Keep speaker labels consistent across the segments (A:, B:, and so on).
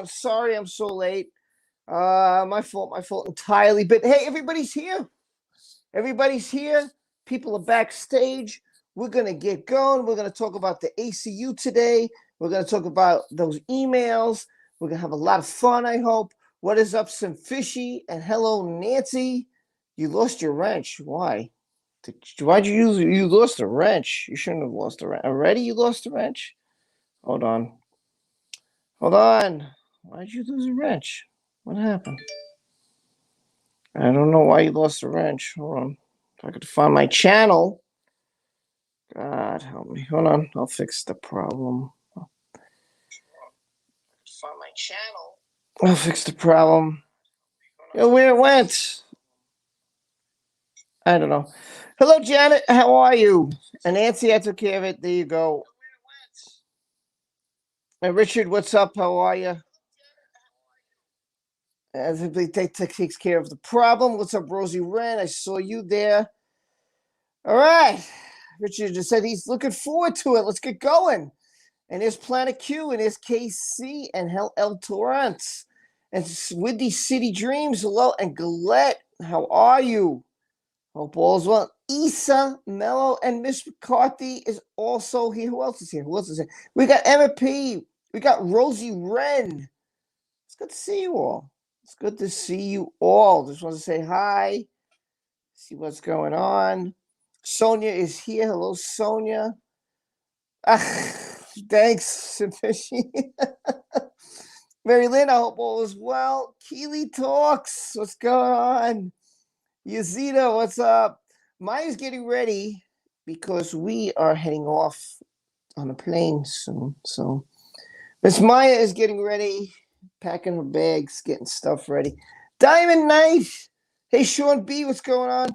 A: everyone. Sorry I'm so late. My fault entirely. But hey, everybody's here. Everybody's here. People are backstage. We're going to get going. We're going to talk about the ACU today. We're going to talk about those emails. We're going to have a lot of fun, I hope. What is up, Sim Fishy? And hello, Nancy. You lost your wrench. Why? Why'd you use? You lost a wrench. You shouldn't have lost a wrench. Already you lost a wrench? Hold on. Why'd you lose a wrench? What happened? I don't know why you lost a wrench. Hold on. If I could find my channel. God help me. Hold on. I'll fix the problem. Find my channel. I'll fix the problem. Where it went? I don't know. Hello, Janet. How are you? And Nancy, I took care of it. There you go. And Richard, what's up? How are you? Everybody takes care of the problem. What's up, Rosie Wren? I saw you there. All right. Richard just said he's looking forward to it. Let's get going. And there's Planet Q, and there's KC, and El Torrance, and Windy City Dreams. Hello, and Galette. How are you? Hope all's well. Issa, Mello, and Miss McCarthy is also here. Who else is here? We got Emma P. We got Rosie Wren. It's good to see you all. It's good to see you all. Just want to say hi. See what's going on. Sonia is here. Hello, Sonia. Thanks, Fishy. Mary Lynn, I hope all is well. Keely Talks. What's going on? Yazida, what's up? Maya's getting ready because we are heading off on a plane soon. So Miss Maya is getting ready, packing her bags, getting stuff ready. Diamond Knight. Hey, Sean B, what's going on?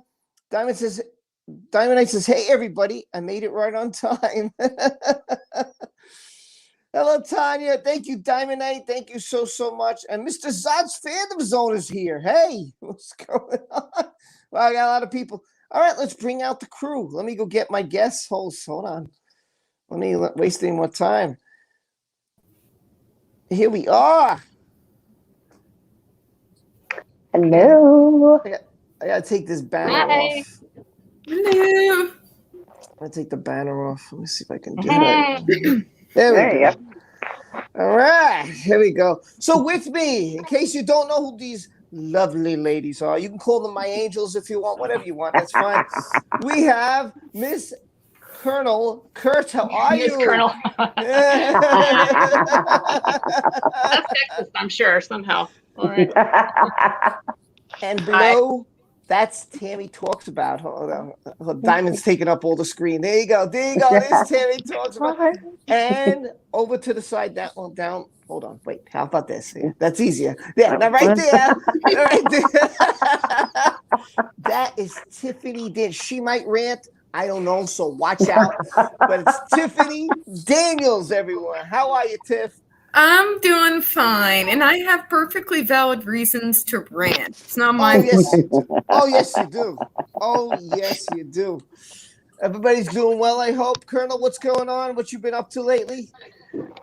A: Diamond Knight says, hey, everybody, I made it right on time. Hello, Tanya. Thank you, Diamond Knight. Thank you so much. And Mr. Zod's Fandom Zone is here. Hey, what's going on? Well, I got a lot of people. All right, let's bring out the crew. Let me go get my guest host. Hold on. Let me waste any more time. Here we are.
B: Hello.
A: I gotta take this banner off.
C: Hello.
A: I'm gonna take the banner off. Let me see if I can do that. There we go. All right, here we go. So with me, in case you don't know who these lovely ladies are, you can call them my angels if you want, whatever you want. That's fine. We have Miss Colonel Kurt. How are you?
C: Miss Colonel. That's Texas, I'm sure, somehow. All right.
A: And below, that's Tammy Talks About. Diamond's taking up all the screen. There you go. There's Tammy Talks About. And over to the side, that one down. Hold on. Wait, how about this? Yeah, that's easier. Yeah, now right there. Right there. That is Tiffany Daniels. She might rant. I don't know, so watch out. But it's Tiffany Daniels, everyone. How are you, Tiff?
D: I'm doing fine, and I have perfectly valid reasons to rant. It's not my
A: Oh, yes, you do. Oh, yes, you do. Everybody's doing well, I hope. Colonel, what's going on? What you been up to lately?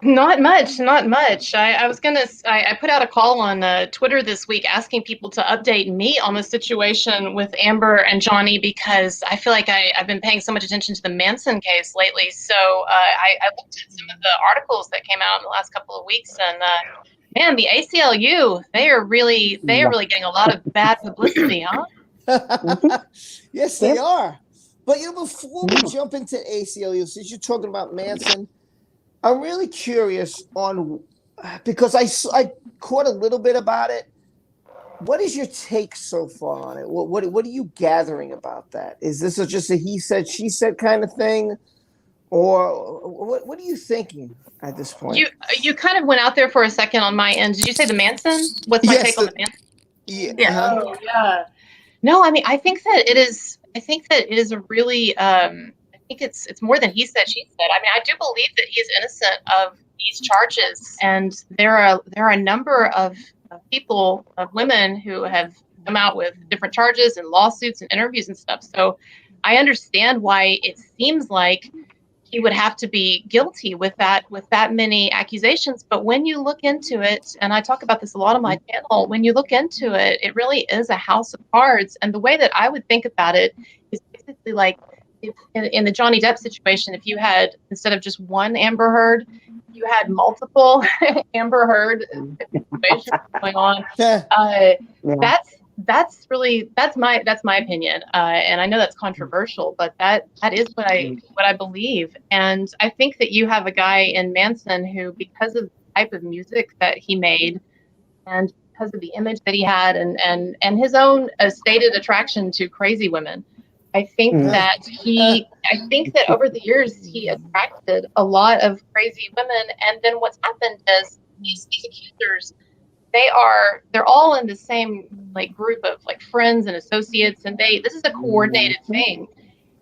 C: Not much. I put out a call on Twitter this week asking people to update me on the situation with Amber and Johnny, because I feel like I've been paying so much attention to the Manson case lately. So I looked at some of the articles that came out in the last couple of weeks, and man, the ACLU, they are really getting a lot of bad publicity, huh?
A: Yes, they are. But before we jump into ACLU, since you're talking about Manson, I'm really curious because I caught a little bit about it. What is your take so far on it? What are you gathering about that? Is this just a he said, she said kind of thing? Or what are you thinking at this point?
C: You kind of went out there for a second on my end. Did you say the Manson? What's my take on the Manson?
A: Yeah.
C: Yeah. Oh, yeah. No, I mean, I think that it is a really, I think it's more than he said, she said. I mean, I do believe that he is innocent of these charges, and there are a number of people, of women, who have come out with different charges and lawsuits and interviews and stuff. So I understand why it seems like he would have to be guilty with that many accusations. But when you look into it, and I talk about this a lot on my channel, when you look into it, it really is a house of cards. And the way that I would think about it is basically like if in the Johnny Depp situation, if you had, instead of just one Amber Heard, you had multiple Amber Heard situations going on. That's my opinion, and I know that's controversial, but that is what I believe. And I think that you have a guy in Manson who, because of the type of music that he made, and because of the image that he had, and his own stated attraction to crazy women, I think that over the years he attracted a lot of crazy women. And then what's happened is these accusers, they're all in the same like group of like friends and associates, and this is a coordinated thing.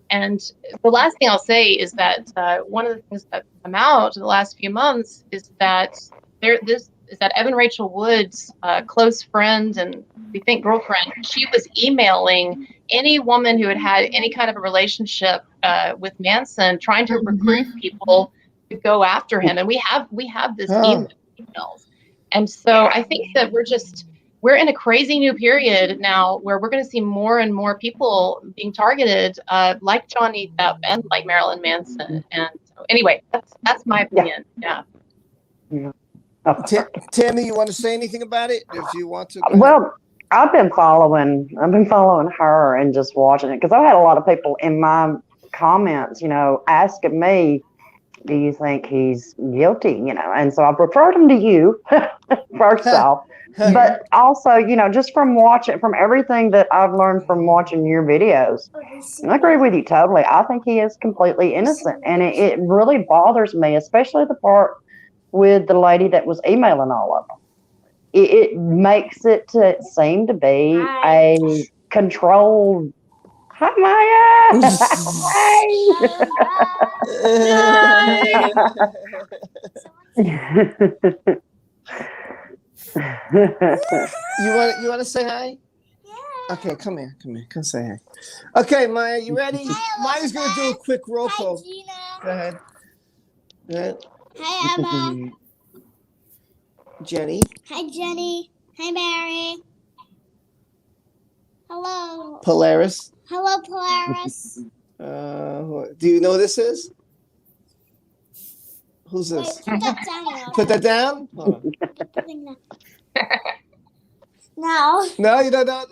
C: And the last thing I'll say is that one of the things that come out in the last few months is that Evan Rachel Wood's close friend, and we think girlfriend, she was emailing any woman who had any kind of a relationship with Manson, trying to recruit people to go after him. And we have this emails. And so I think that we're in a crazy new period now where we're going to see more and more people being targeted, like Johnny Depp and like Marilyn Manson. And so anyway, that's my opinion. Yeah.
A: Tammy, you want to say anything about it? If you want to.
B: Well, I've been following her and just watching it, because I've had a lot of people in my comments, asking me, do you think he's guilty? And so I've referred him to you first off, but also, just from everything that I've learned from watching your videos, and I agree with you totally. I think he is completely innocent, and it really bothers me, especially the part with the lady that was emailing all of them. It makes it seem to be a controlled. Hi, Maya.
A: You want to say hi? Yeah. Okay, come here. Come say hi. Okay, Maya, you ready? Maya's gonna do a quick roll call.
E: Hi, Gina.
A: Go ahead.
E: Hi, Emma.
A: Jenny.
E: Hi, Jenny. Hi, Mary. Hello.
A: Polaris.
E: Hello, Polaris.
A: Do you know who this is? Who's this?
E: Wait, put that down.
A: Put that down?
E: No.
A: No, you don't know.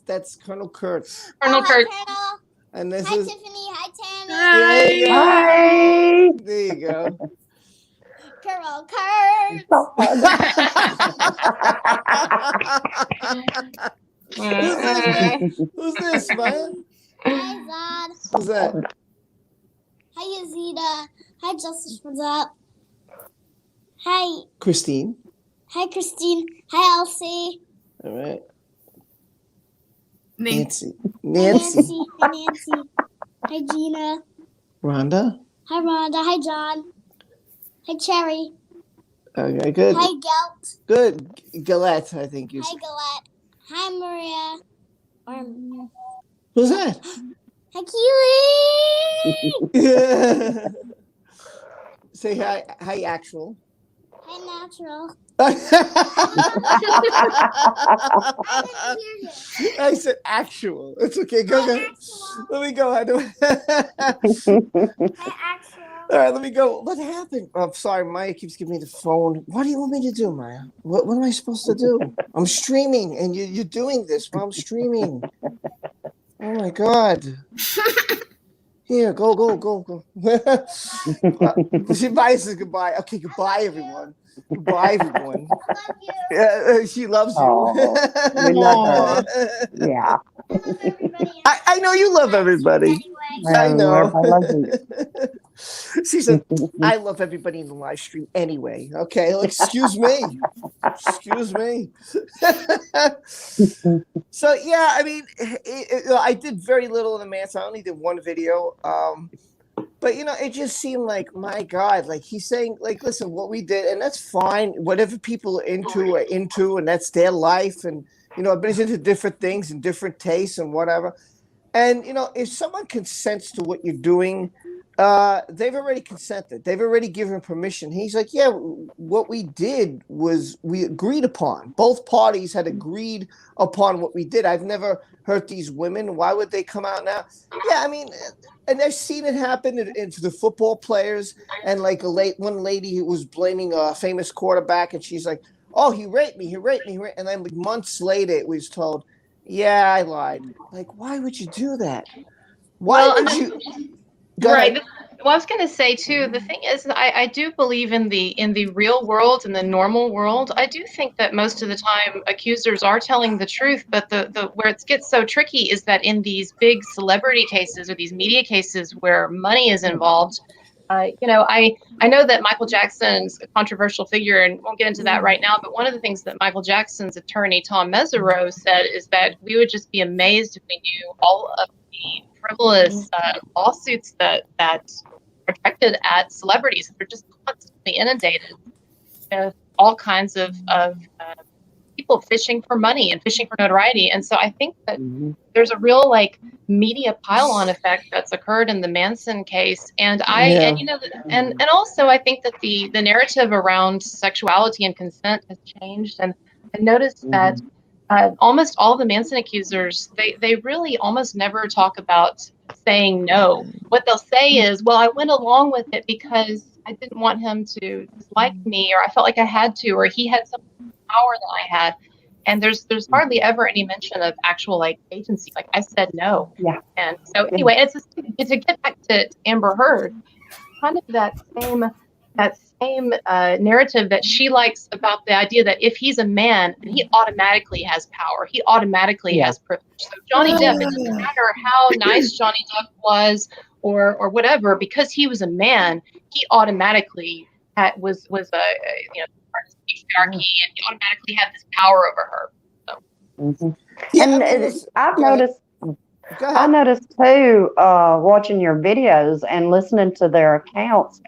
A: That's Colonel Kurtz.
C: Colonel Kurtz.
E: Hi,
A: And this
E: hi,
A: is
E: Tiffany. Hi, Tammy.
B: Hi.
A: There you go.
E: Colonel Kurtz.
A: Who's this, man?
E: Hi, Zod.
A: Who's that?
E: Hi, Yazida. Hi, Justice. What's up? Hi.
A: Christine.
E: Hi, Christine. Hi, Elsie.
A: All right.
D: Nancy.
A: Nancy.
E: Hi, Nancy. Hi, Gina.
A: Rhonda.
E: Hi, Rhonda. Hi, John. Hi, Cherry.
A: Okay, good.
E: Hi, Gelt.
A: Good. Galette, I think you
E: Hi,
A: said.
E: Galette. Hi, Maria.
A: Who's that?
E: Hi, Keely.
A: Say hi. Hi, actual.
E: Hi, Natural.
A: I
E: I
A: said actual. It's okay. Go. Let me go. I do.
E: Hi, Actual.
A: All right, let me go. What happened? Oh, I'm sorry. Maya keeps giving me the phone. What do you want me to do, Maya? What am I supposed to do? I'm streaming, and you're doing this while I'm streaming. Oh, my God. Here, go. She says goodbye. Okay, goodbye, everyone. Goodbye, everyone.
E: Love you.
A: She loves you.
B: Oh, we love her. Yeah.
E: I love everybody.
A: I know you love everybody.
E: Anyway.
A: I know.
B: Everybody loves you.
A: She said, I love everybody in the live stream anyway. Okay, well, excuse me. Excuse me. So, yeah, I mean, I did very little in the Manson. I only did one video. But, it just seemed like, my God, like he's saying, like, listen, what we did, and that's fine. Whatever people are into, and that's their life. And, everybody's into different things and different tastes and whatever. And, if someone consents to what you're doing, They've already consented. They've already given permission. He's like, yeah, what we did was we agreed upon. Both parties had agreed upon what we did. I've never hurt these women. Why would they come out now? Yeah, I mean, and I've seen it happen to the football players. And like one lady who was blaming a famous quarterback, and she's like, oh, he raped me. And then like months later, it was told, yeah, I lied. Like, why would you do that? Why would you? Go ahead.
C: Well, I was going to say too. The thing is, I do believe in the real world, in the normal world. I do think that most of the time accusers are telling the truth. But the where it gets so tricky is that in these big celebrity cases or these media cases where money is involved. I know that Michael Jackson's a controversial figure, and won't get into that right now. But one of the things that Michael Jackson's attorney Tom Mesereau said is that we would just be amazed if we knew all of the frivolous lawsuits that are directed at celebrities. They're just constantly inundated with all kinds of people fishing for money and fishing for notoriety. And so I think that there's a real media pile-on effect that's occurred in the Manson case. And and also I think that the narrative around sexuality and consent has changed. And I noticed that almost all the Manson accusers, they really almost never talk about saying no. What they'll say is, well, I went along with it because I didn't want him to dislike me, or I felt like I had to, or he had some power that I had. And there's hardly ever any mention of actual agency. Like, I said no.
B: Yeah.
C: And so anyway, it's to get back to Amber Heard, kind of that same narrative that she likes about the idea that if he's a man, then he automatically has power. He automatically has privilege. So Johnny Depp, it doesn't matter how nice Johnny Depp was or whatever, because he was a man, he automatically was a part of the patriarchy, and he automatically had this power over her. So.
B: I noticed too, watching your videos and listening to their accounts.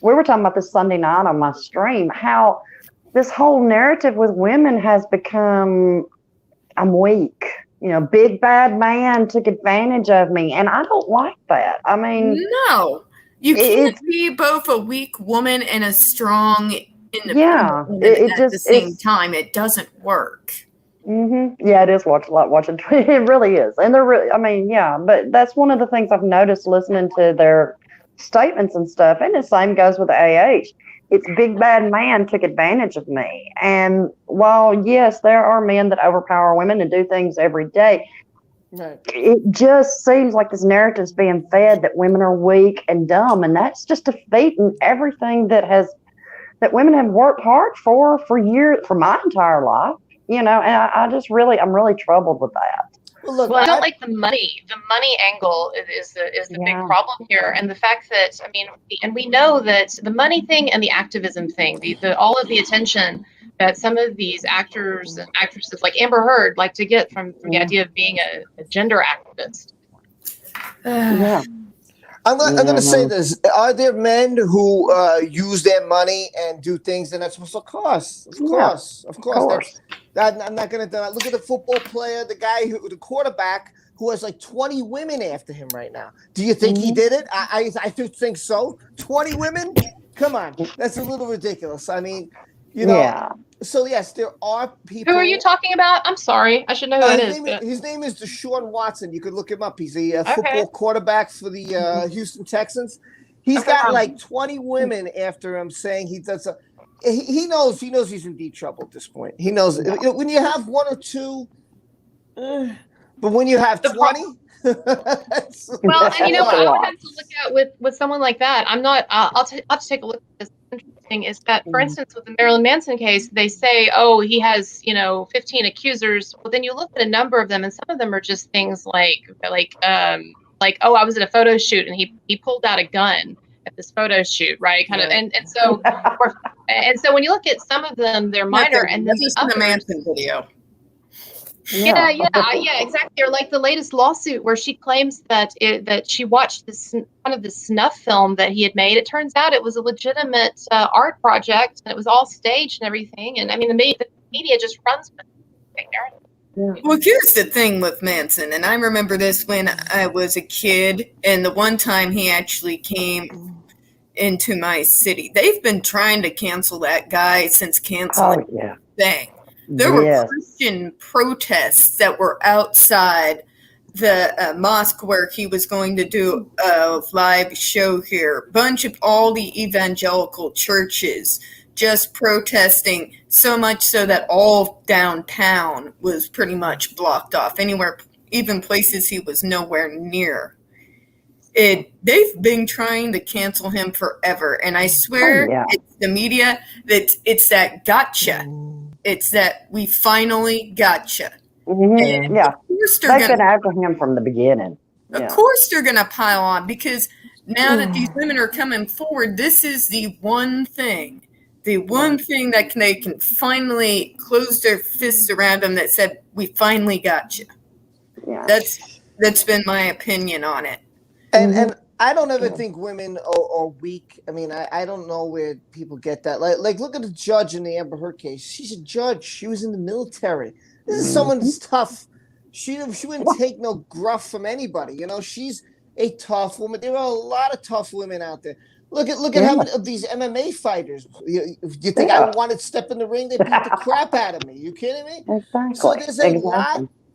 B: We were talking about this Sunday night on my stream, how this whole narrative with women has become, I'm weak. Big bad man took advantage of me, and I don't like that. I mean,
D: no, you can't be both a weak woman and a strong, independent woman at the same time. It doesn't work.
B: Yeah, it is watching. It really is, and they're really. I mean, yeah, but that's one of the things I've noticed listening to their statements and stuff, and the same goes with AH. It's big bad man took advantage of me. And while yes, there are men that overpower women and do things every day, it just seems like this narrative is being fed that women are weak and dumb, and that's just defeating everything that women have worked hard for years, for my entire life. And I'm really troubled with that.
C: Well, I don't like the money. The money angle is the big problem here, and the fact that we know that the money thing and the activism thing, the all of the attention that some of these actors and actresses like Amber Heard like to get from the idea of being a gender activist.
A: I'm going to say this. Are there men who use their money and do things they're not supposed to? Of course. I'm not going to look at the football player, the quarterback who has 20 women after him right now. Do you think he did it? I do think so. 20 women? Come on. That's a little ridiculous. I mean, So yes, there are people.
C: Who are you talking about? I'm sorry, I should know who it is.
A: His name is Deshaun Watson. You could look him up. He's a football quarterback for the Houston Texans. He's got 20 women after him, saying he does. He knows he's in deep trouble at this point. He knows when you have one or two, but when you have 20.
C: Well, and what I would have to look at with someone like that, I'm not. I'll have to take a look at this. Interesting is that, for instance, with the Marilyn Manson case, they say, oh, he has 15 accusers. Well, then you look at a number of them, and some of them are just things like oh, I was at a photo shoot and he pulled out a gun at this photo shoot, right? And so when you look at some of them, they're minor, and then
D: the Manson video.
C: Yeah, exactly. Or like the latest lawsuit where she claims that she watched one of the snuff film that he had made. It turns out it was a legitimate art project, and it was all staged and everything. And I mean, the media just runs with it.
D: Well, here's the thing with Manson, and I remember this when I was a kid, and the one time he actually came into my city. They've been trying to cancel that guy since canceling the thing. There were Christian protests that were outside the mosque where he was going to do a live show here. Bunch of all the evangelical churches just protesting, so much so that all downtown was pretty much blocked off. Anywhere, even places he was nowhere near. They've been trying to cancel him forever, and I swear it's the media it's that gotcha. It's that we finally gotcha.
B: Mm-hmm. Of course they've been after him from the beginning.
D: Of course they're going to pile on, because now that these women are coming forward, this is the one thing that they can finally close their fists around them that said, we finally got you. Yeah. That's been my opinion on it.
A: And I don't ever think women are weak. I mean, I don't know where people get that. Like look at the judge in the Amber Heard case. She's a judge. She was in the military. This is someone that's tough. She wouldn't take no gruff from anybody. You know, she's a tough woman. There are a lot of tough women out there. Look at how many of these MMA fighters. You think I wanted to step in the ring? They beat the crap out of me. You kidding me?
B: Exactly.
A: So there's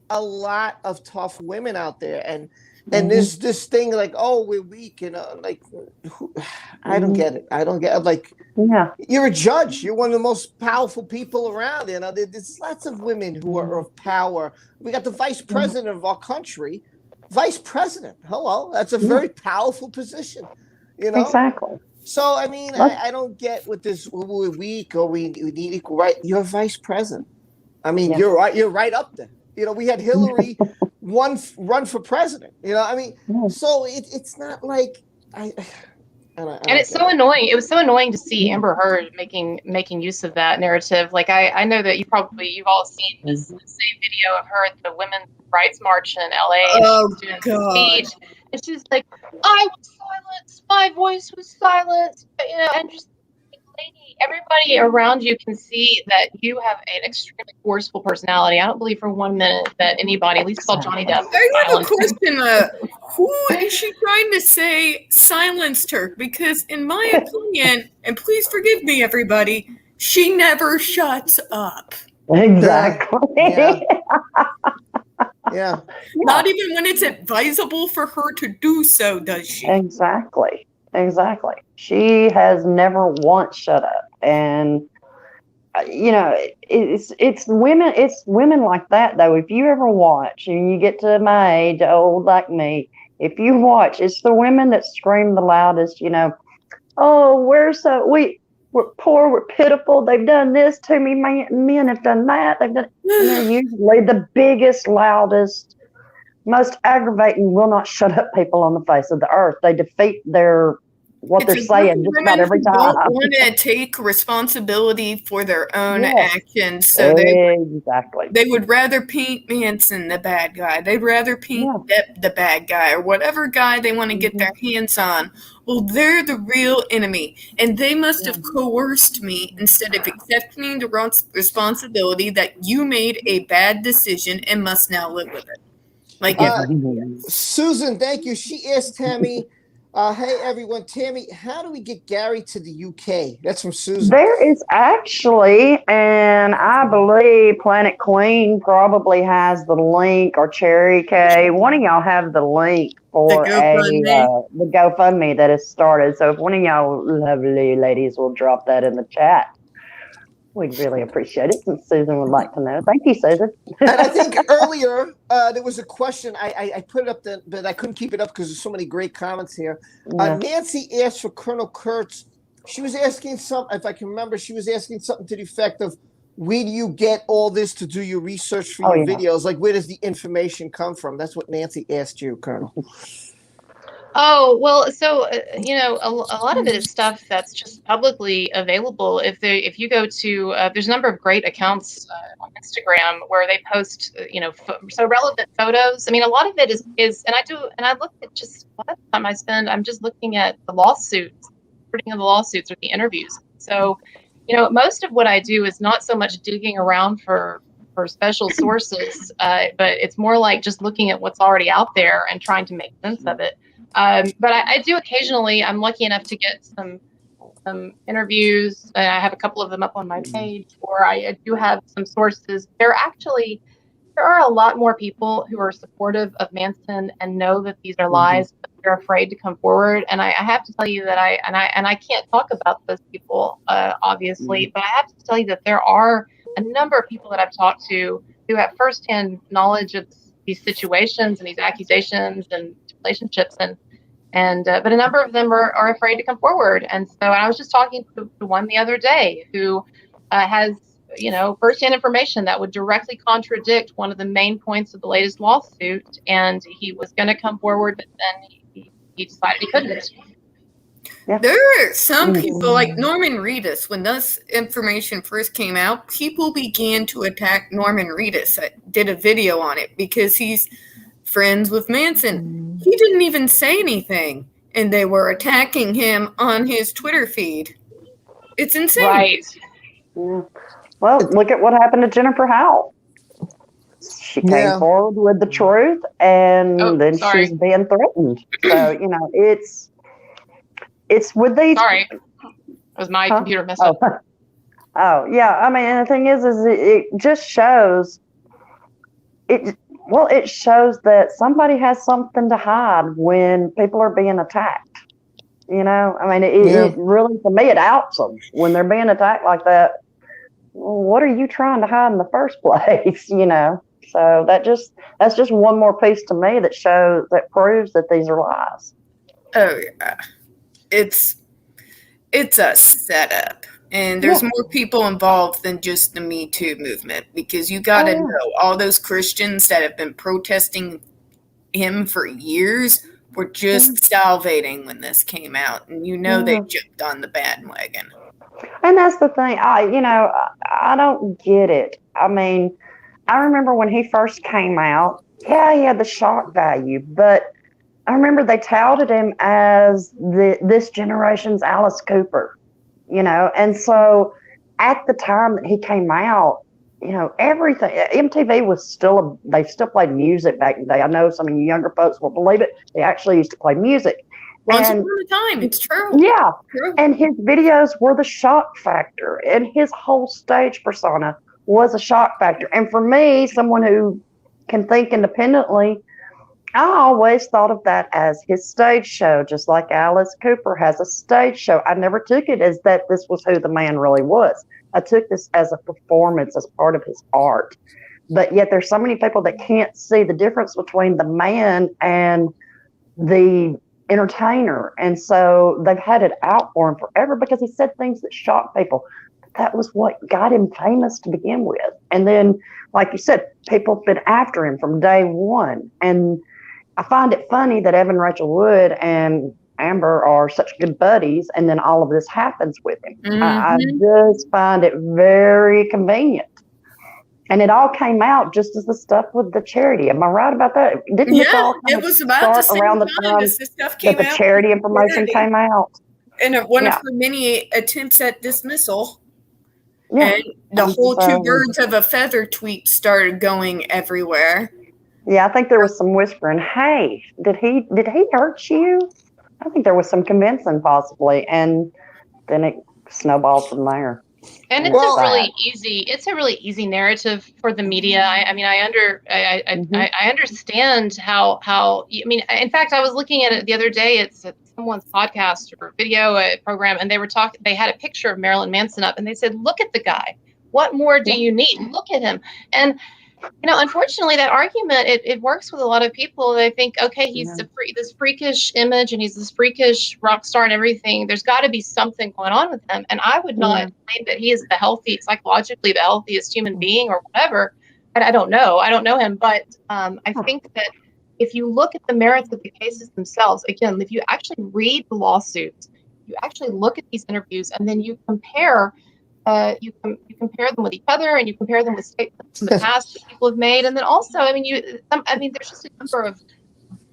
A: a lot of tough women out there, and there's this thing like, oh, we're weak, like I don't get it. I don't get it. Like, you're a judge. You're one of the most powerful people around. You know, there's lots of women who are of power. We got the vice president of our country. Vice president. Hello, that's a very powerful position. You know,
B: exactly.
A: So I mean, I don't get with this. We're weak or we need equal right. You're vice president. I mean, you're right. You're right up there. You know, we had Hillary run for president. You know, I mean, so it's not like I
C: and it's so annoying. It was so annoying to see Amber Heard making use of that narrative. Like I know that you've all seen this same video of her at the Women's Rights March in LA.
D: Oh,
C: and she's doing a speech. And she's like, I was silenced. My voice was silenced. You know, and just lady, everybody around you can see that you have an extremely forceful personality. I don't believe for 1 minute that anybody, at least called Johnny Depp,
D: I have a question. Who is she trying to say silenced her? Because in my opinion, and please forgive me, everybody, she never shuts up.
B: Exactly.
A: Yeah.
D: Not even when it's advisable for her to do so, does she?
B: Exactly. She has never once shut up. And you know, it's women like that though. If you ever watch and you get to my age, old like me, if you watch, it's the women that scream the loudest, you know, oh, we're poor, we're pitiful, they've done this to me, men have done that, they've done, and they're usually the biggest, loudest, most aggravating, will not shut up people on the face of the earth. They defeat what they're saying just about every time.
D: Don't want to take responsibility for their own actions, so they would rather paint Manson the bad guy. They'd rather paint Depp the bad guy, or whatever guy they want to get their hands on. Well, they're the real enemy, and they must have coerced me instead of accepting the responsibility that you made a bad decision and must now live with it. Like
A: Susan, thank you. She asked Tammy. Hey everyone, Tammy, how do we get Gary to the UK? That's from Susan.
B: There is actually, and I believe Planet Queen probably has the link, or Cherry K. One of y'all have the link for the GoFundMe that has started. So if one of y'all lovely ladies will drop that in the chat, we'd really appreciate it, since Susan would like to know. Thank you, Susan.
A: And I think earlier there was a question. I put it up, but I couldn't keep it up because there's so many great comments here. Nancy asked for Colonel Kurtz. She was asking something, if I can remember, she was asking something to the effect of, where do you get all this to do your research for your videos? Like, where does the information come from? That's what Nancy asked you, Colonel.
C: Oh, well, so, you know, a lot of it is stuff that's just publicly available. If you go to, there's a number of great accounts on Instagram where they post, you know, so relevant photos. I mean, a lot of it is, and I look at just, a lot of time I spend, I'm just looking at the lawsuits, reading of the lawsuits or the interviews. So, you know, most of what I do is not so much digging around for for special sources, but it's more like just looking at what's already out there and trying to make sense of it. But I do occasionally. I'm lucky enough to get some interviews. And I have a couple of them up on my page, or I do have some sources. There are a lot more people who are supportive of Manson and know that these are lies, but they're afraid to come forward. And I have to tell you that I can't talk about those people, obviously, but I have to tell you that there are a number of people that I've talked to who have firsthand knowledge of these situations and these accusations and relationships, but a number of them are afraid to come forward. And so I was just talking to one the other day who has firsthand information that would directly contradict one of the main points of the latest lawsuit, and he was going to come forward, but then he decided he couldn't.
B: Yeah.
D: There are some people like Norman Reedus. When this information first came out, people began to attack Norman Reedus. I did a video on it because he's friends with Manson. He didn't even say anything, and they were attacking him on his Twitter feed. It's insane.
C: Right.
B: Yeah. Well, look at what happened to Jennifer Howell. She came forward with the truth, and then she's being threatened. So, it's with these.
C: Sorry. It was my computer messed up.
B: Oh, yeah. I mean, and the thing is it just shows it shows that somebody has something to hide when people are being attacked. I mean, it really, to me, it outs them when they're being attacked like that. Well, what are you trying to hide in the first place? So that's just one more piece to me that proves that these are lies.
D: Oh yeah, it's a setup, and there's more people involved than just the Me Too movement, because you got to know all those Christians that have been protesting him for years were just salivating when this came out, and they jumped on the bandwagon.
B: And that's the thing. I don't get it. I mean, I remember when he first came out, he had the shock value, but I remember they touted him as this generation's Alice Cooper, and so at the time that he came out, everything, MTV was they still played music back in the day. I know some of you younger folks won't believe it. They actually used to play music.
D: Once upon a time, it's true.
B: Yeah.
D: True.
B: And his videos were the shock factor, and his whole stage persona was a shock factor. And for me, someone who can think independently, I always thought of that as his stage show, just like Alice Cooper has a stage show. I never took it as that this was who the man really was. I took this as a performance, as part of his art. But yet there's so many people that can't see the difference between the man and the entertainer, and so they've had it out for him forever because he said things that shocked people. That was what got him famous to begin with. And then, like you said, people have been after him from day one. And I find it funny that Evan Rachel Wood and Amber are such good buddies, and then all of this happens with him. I just find it very convenient. And it all came out just as the stuff with the charity. Am I right about that? Didn't
D: it was about the same
B: around the
D: time as the stuff came
B: that the
D: out?
B: charity information came out?
D: And one of her many attempts at dismissal.
B: Yeah.
D: And the whole two birds of a feather tweet started going everywhere.
B: Yeah, I think there was some whispering, hey, did he hurt you? I think there was some convincing possibly. And then it snowballed from there.
C: And it's a really easy narrative for the media. I mean, I understand how, in fact, I was looking at it the other day. It's someone's podcast or video program, and they had a picture of Marilyn Manson up, and they said, look at the guy. What more do you need? Look at him. And, unfortunately, that argument, it works with a lot of people. They think, okay, he's this freakish image, and he's this freakish rock star and everything. There's got to be something going on with him. And I would not claim that he is psychologically the healthiest human being or whatever. I don't know. I don't know him. But I think that if you look at the merits of the cases themselves, again, if you actually read the lawsuits, you actually look at these interviews, and then you compare you compare them with each other, and you compare them with statements from the past that people have made, and then also, there's just a number of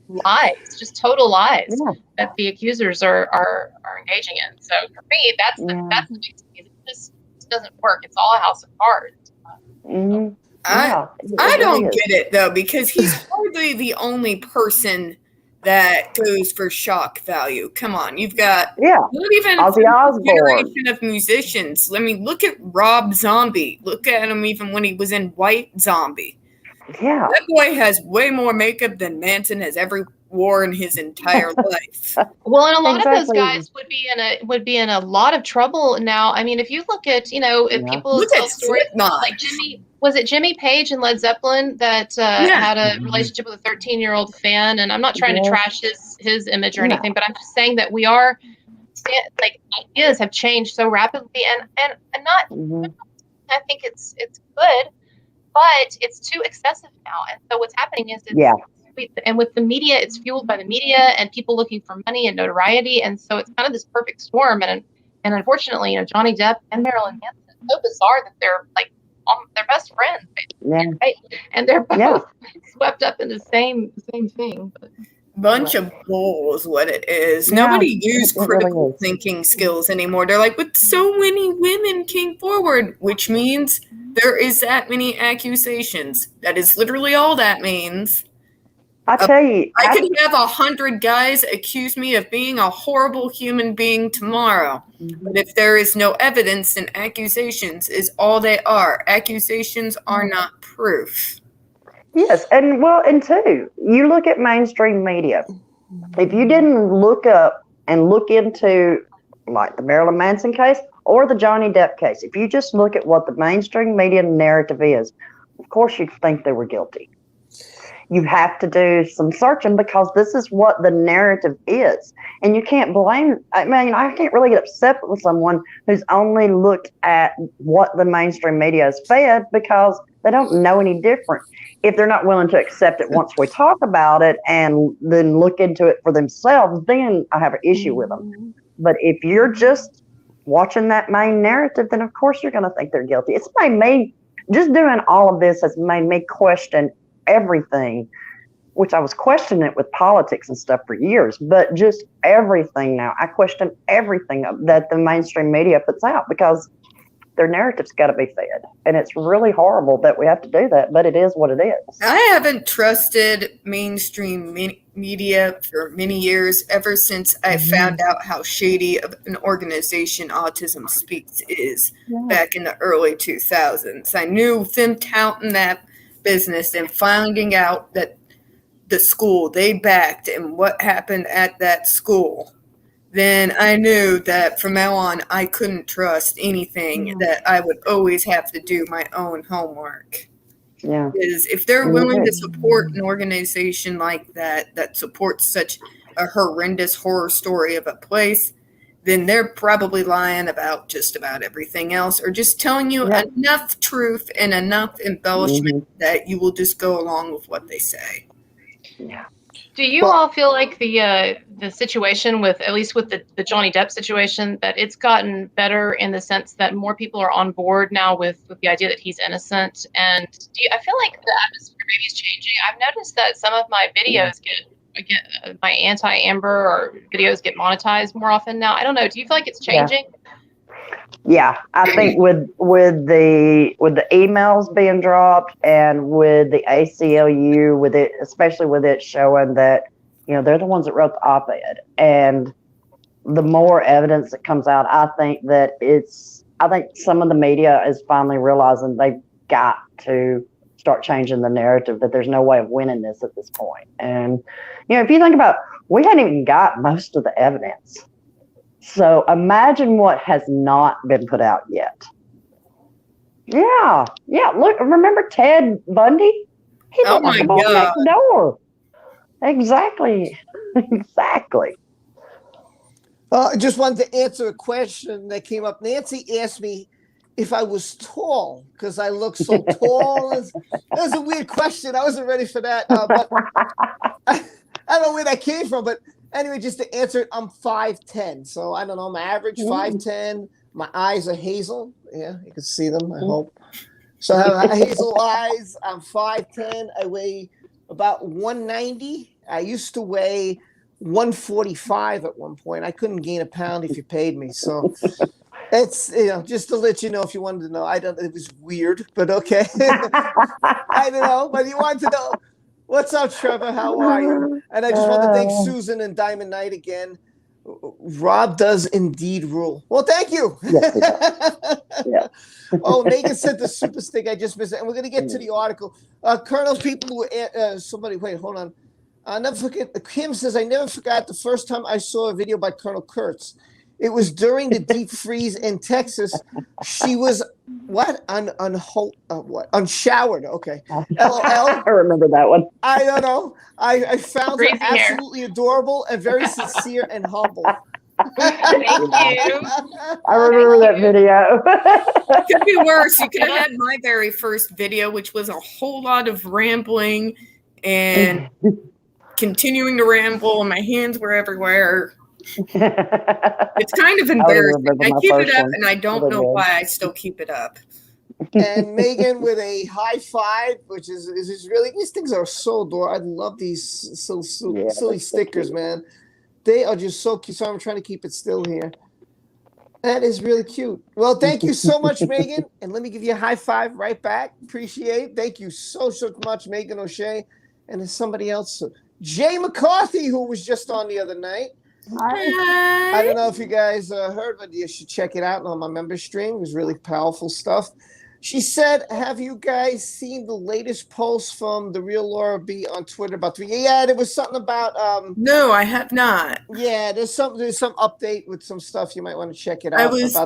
C: lies, just total lies that the accusers are engaging in. So for me, that's the big thing. It just doesn't work. It's all a house of cards.
B: Yeah,
D: I
B: it really
D: don't
B: is.
D: get it though, because he's hardly the only person that goes for shock value. Come on, you've got
B: Yeah,
D: not even
B: Ozzy
D: a
B: Osbourne.
D: generation of musicians. I mean, look at Rob Zombie. Look at him even when he was in White Zombie.
B: Yeah,
D: That boy has way more makeup than Manson has ever worn his entire life.
C: Well, and a lot of those
B: exactly.
C: guys would be in a lot of trouble now. I mean, if you look at, if
B: Yeah.
C: people
D: Look
C: tell
D: at
C: stories
D: Slipknot.
C: like was it Jimmy Page and Led Zeppelin that
D: Yeah.
C: had a relationship with a 13-year-old fan? And I'm not trying to
B: Yeah.
C: trash his image or
B: No.
C: anything, but I'm just saying that we are like ideas have changed so rapidly, and not.
B: Mhm.
C: I think it's good, but it's too excessive now. And so what's happening is
B: Yeah.
C: and with the media, it's fueled by the media and people looking for money and notoriety, and so it's kind of this perfect storm. And unfortunately, Johnny Depp and Marilyn Manson, it's so bizarre that they're like they're best friends,
B: Yeah.
C: right? And they're both
B: Yeah.
C: swept up in the same thing. But
D: Bunch of bull is what it is.
B: Yeah,
D: Nobody used
B: it really
D: critical
B: is.
D: thinking skills anymore. They're like, but so many women came forward, which means there is that many accusations. That is literally all that means.
B: I tell you,
D: I could have 100 guys accuse me of being a horrible human being tomorrow. But if there is no evidence, then accusations is all they are. Accusations are not proof.
B: yes, and two, you look at mainstream media. If you didn't look up and look into like the Marilyn Manson case or the Johnny Depp case, if you just look at what the mainstream media narrative is, of course you'd think they were guilty. You have to do some searching because this is what the narrative is. And you can't blame, I mean, I can't really get upset with someone who's only looked at what the mainstream media has fed because they don't know any different. If they're not willing to accept it once we talk about it and then look into it for themselves, then I have an issue with them. But if you're just watching that main narrative, then of course you're going to think they're guilty. It's made me, just doing all of this has made me question everything, which I was questioning it with politics and stuff for years, but just everything now. I question everything that the mainstream media puts out because their narrative's got to be fed. And it's really horrible that we have to do that, but it is what it is.
D: I haven't trusted mainstream media for many years, ever since I found out how shady of an organization Autism Speaks is back in the early 2000s. I knew them touting that business and finding out that the school they backed and what happened at that school, then I knew that from now on I couldn't trust anything, that I would always have to do my own homework.
B: Yeah.
D: Because if they're willing to support an organization like that supports such a horrendous horror story of a place, then they're probably lying about just about everything else, or just telling you enough truth and enough embellishment that you will just go along with what they say.
B: Yeah.
C: do you all feel like the situation with, at least with the Johnny Depp situation, that it's gotten better in the sense that more people are on board now with the idea that he's innocent? And I feel like the atmosphere maybe is changing. I've noticed that some of my videos get my anti-Amber or videos get monetized more often now. I don't know. Do you feel like it's changing?
B: Yeah, I think with the emails being dropped and with the ACLU, with it, especially with it showing that they're the ones that wrote the op-ed, and the more evidence that comes out, I think some of the media is finally realizing they've got to start changing the narrative, that there's no way of winning this at this point. And if you think about it, we hadn't even got most of the evidence. So imagine what has not been put out yet. Yeah. Look, remember Ted Bundy? He
D: Oh
B: looked like
D: my
B: a boss
D: God.
B: next door. Exactly.
A: I just wanted to answer a question that came up. Nancy asked me if I was tall because I look so tall. That was a weird question. I wasn't ready for that. But I don't know where that came from, but anyway, just to answer it, I'm 5'10". So I don't know, my average 5'10". My eyes are hazel. Yeah, you can see them, I hope. So I have hazel eyes. I'm 5'10". I weigh about 190. I used to weigh 145 at one point. I couldn't gain a pound if you paid me. So It's just to let you know if you wanted to know. I don't. It was weird, but okay. I don't know, but you wanted to know. What's up, Trevor? How are you? And I just want to thank Susan and Diamond Knight again. Rob does indeed rule. Well, thank you.
B: Yes, yeah.
A: Oh, Megan sent the super stick. I just missed it. And we're going to get to the article. Colonel, people who, somebody, wait, hold on. Never forget. Kim says, I never forgot the first time I saw a video by Colonel Kurtz. It was during the deep freeze in Texas. She was what? Unshowered. Okay. LOL.
B: I remember that one.
A: I don't know. I found her
C: Crazy hair.
A: absolutely adorable and very sincere and humble.
C: Thank you.
B: I remember that video.
D: Could be worse. You could have had my very first video, which was a whole lot of rambling and continuing to ramble, and my hands were everywhere. It's kind of embarrassing. I keep it up, and I don't know why I still keep it up.
A: And Megan with a high five, which is really, these things are so adorable. I love these silly stickers, man. They are just so cute. So I'm trying to keep it still here. That is really cute. Well, thank you so much, Megan. And let me give you a high five right back. Appreciate it. Thank you so much, Megan O'Shea. And there's somebody else, Jay McCarthy, who was just on the other night. I don't know if you guys heard, but you should check it out on my member stream. It was really powerful stuff. She said, have you guys seen the latest post from the real Laura B on Twitter about yeah, there was something about
D: No, I have not.
A: Yeah, there's some update with some stuff. You might want to check it out.
D: I was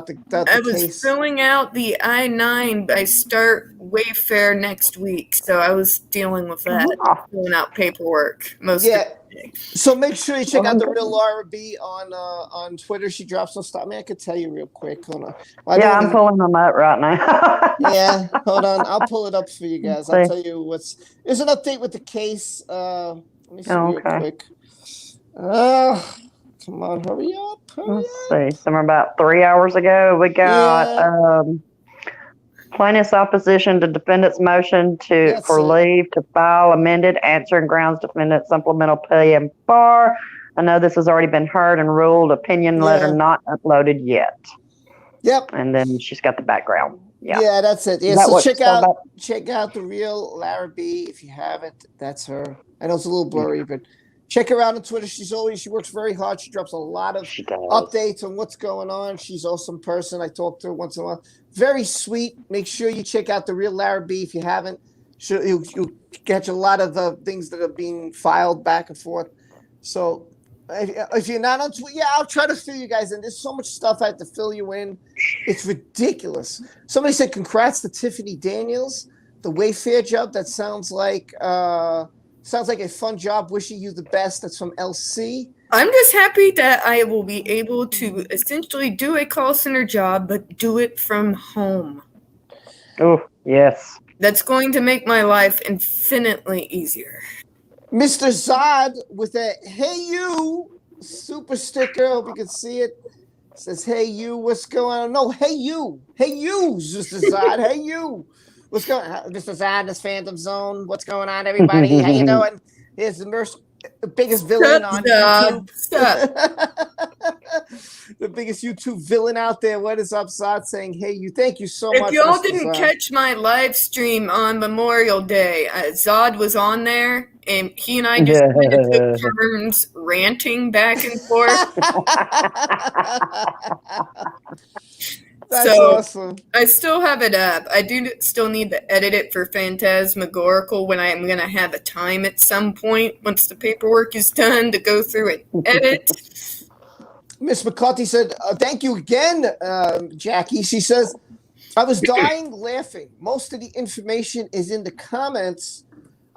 A: case.
D: filling out the I-9. I start Wayfair next week, so I was dealing with that, filling out paperwork most of the day.
A: So make sure you check out the real Laura B on Twitter. She drops some stuff. I mean, I could tell you real quick. Hold on.
B: I'm pulling them up right now.
A: Yeah, hold on. I'll pull it up for you guys. I'll tell you there's an update with the case. Let me see real quick. Come on, hurry up.
B: Let's see. Somewhere about 3 hours ago, we got plaintiff's opposition to defendant's motion for leave to file amended answering grounds defendant supplemental PM4. I know this has already been heard and ruled. Opinion letter not uploaded yet. Yep. And then she's got the background.
A: Yeah, that's it. Yeah, so check out the real Lara B if you haven't. That's her. I know it's a little blurry, but check her out on Twitter. She works very hard. She drops a lot of updates on what's going on. She's an awesome person. I talk to her once in a while. Very sweet. Make sure you check out the real Lara B if you haven't. You'll catch a lot of things that are being filed back and forth. So if you're not on Twitter, I'll try to fill you guys in. There's so much stuff I have to fill you in. It's ridiculous. Somebody said, congrats to Tiffany Daniels. The Wayfair job, that sounds like a fun job. Wishing you the best. That's from LC.
D: I'm just happy that I will be able to essentially do a call center job, but do it from home.
B: Oh, yes.
D: That's going to make my life infinitely easier.
A: Mr. Zod with a "Hey You" super sticker. Hope you can see it. It says, "Hey you, what's going on?" No, hey you, Mr. Zod. Hey you, what's going on, Mr. Zod? This Phantom Zone. What's going on, everybody? How you doing? Here's the biggest villain on YouTube. The biggest YouTube villain out there. What is up, Zod? Saying, "Hey you." Thank you so much.
D: If y'all didn't catch my live stream on Memorial Day, Zod was on there. And he and I just kind of took turns ranting back and forth.
A: That's awesome.
D: I still have it up. I do still need to edit it for Phantasmagorical when I'm going to have a time at some point once the paperwork is done to go through and edit.
A: Miss McCarthy said, thank you again, Jackie. She says, I was dying laughing. Most of the information is in the comments.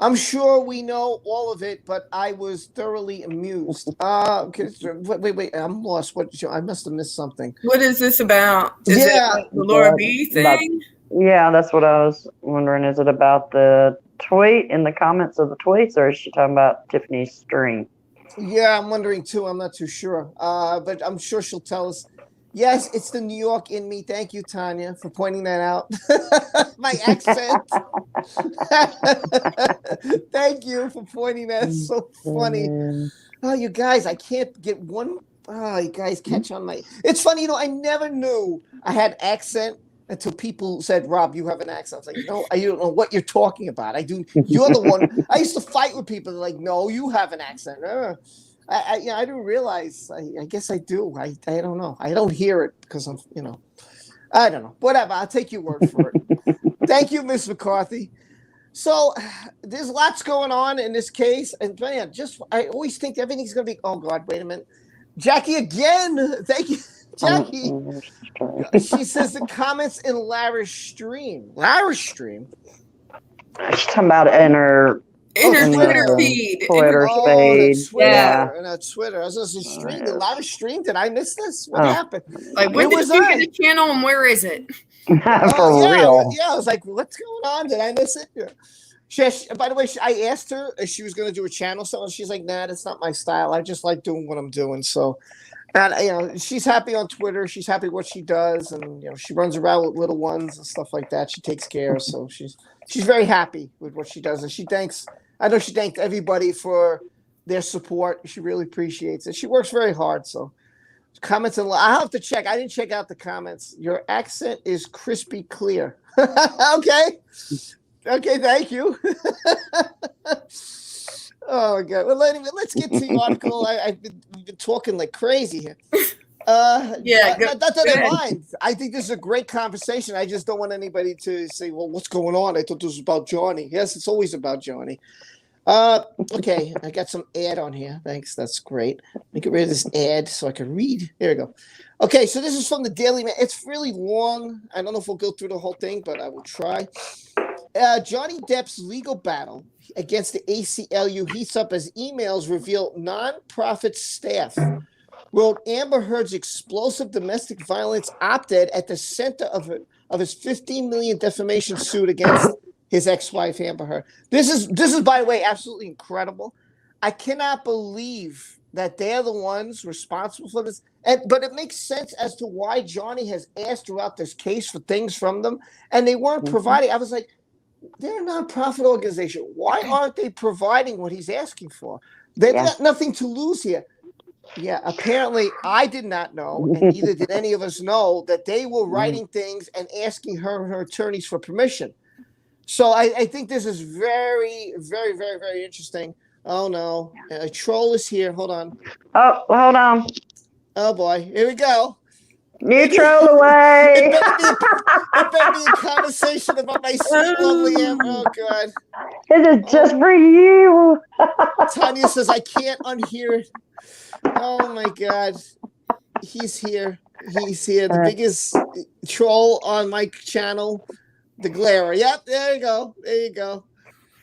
A: I'm sure we know all of it, but I was thoroughly amused. Wait, I'm lost. I must have missed something.
D: What is this about? Is it like the Laura B thing?
B: That's what I was wondering. Is it about the tweet in the comments of the tweets, or is she talking about Tiffany's stream?
A: Yeah, I'm wondering too. I'm not too sure. But I'm sure she'll tell us. Yes, it's the New York in me. Thank you, Tanya, for pointing that out. My accent. Thank you for pointing that. It's so funny. Oh, you guys, I can't get one Oh, you guys catch on my. It's funny, I never knew I had accent until people said, "Rob, you have an accent." I was like, "No, I don't know what you're talking about. I do. You're the one." I used to fight with people. They're like, "No, you have an accent." I didn't realize. I guess I do. I don't know. I don't hear it because I'm, I don't know. Whatever. I'll take your word for it. Thank you, Miss McCarthy. So there's lots going on in this case, and man, I always think everything's going to be. Oh God, wait a minute, Jackie again. Thank you, Jackie. She says the comments in Lara's stream. Lara's stream.
B: She's talking about it in her
D: Twitter feed.
B: Twitter
A: feed.
B: Twitter.
A: Yeah. In Twitter. I was just stream. The Lara stream. Did I miss this? What happened?
D: Like, when did you get a channel and where is it?
B: For real.
A: Yeah, I was like, what's going on? Did I miss it? Yeah. By the way, I asked her if she was going to do a channel. So she's like, nah, that's not my style. I just like doing what I'm doing. So, and she's happy on Twitter. She's happy what she does, and she runs around with little ones and stuff like that. She takes care. So she's very happy with what she does, and she thanks. I know she thanked everybody for their support. She really appreciates it. She works very hard. So comments and I'll have to check. I didn't check out the comments. Your accent is crispy clear. Okay, thank you. Oh God. Well, anyway, let's get to the article. I've been talking like crazy here. Not that I mind. I think this is a great conversation. I just don't want anybody to say, well, what's going on? I thought this was about Johnny. Yes, it's always about Johnny. Okay, I got some ad on here. Thanks, that's great. Let me get rid of this ad so I can read. There we go. Okay, so this is from the Daily Mail. It's really long. I don't know if we'll go through the whole thing, but I will try. Johnny Depp's legal battle against the ACLU heats up as emails reveal nonprofit staff wrote Amber Heard's explosive domestic violence op-ed at the center of his $15 million defamation suit against his ex-wife Amber Heard. This is, by the way, absolutely incredible. I cannot believe that they're the ones responsible for this. But it makes sense as to why Johnny has asked throughout this case for things from them, and they weren't providing. I was like, they're a nonprofit organization. Why aren't they providing what he's asking for? They've got nothing to lose here. Yeah, apparently I did not know, and neither did any of us know, that they were writing things and asking her attorneys for permission. So I think this is very, very, very, very interesting. Oh, no. A troll is here. Hold on.
B: Oh, hold on.
A: Oh, boy. Here we go.
B: New troll away.
A: It better be a conversation about my sweet, lovely Amber. Oh, God.
B: This is just for you.
A: Tanya says, I can't unhear it. Oh, my God. He's here. He's here. The biggest troll on my channel. The Glare. Yep, there you go. There you go.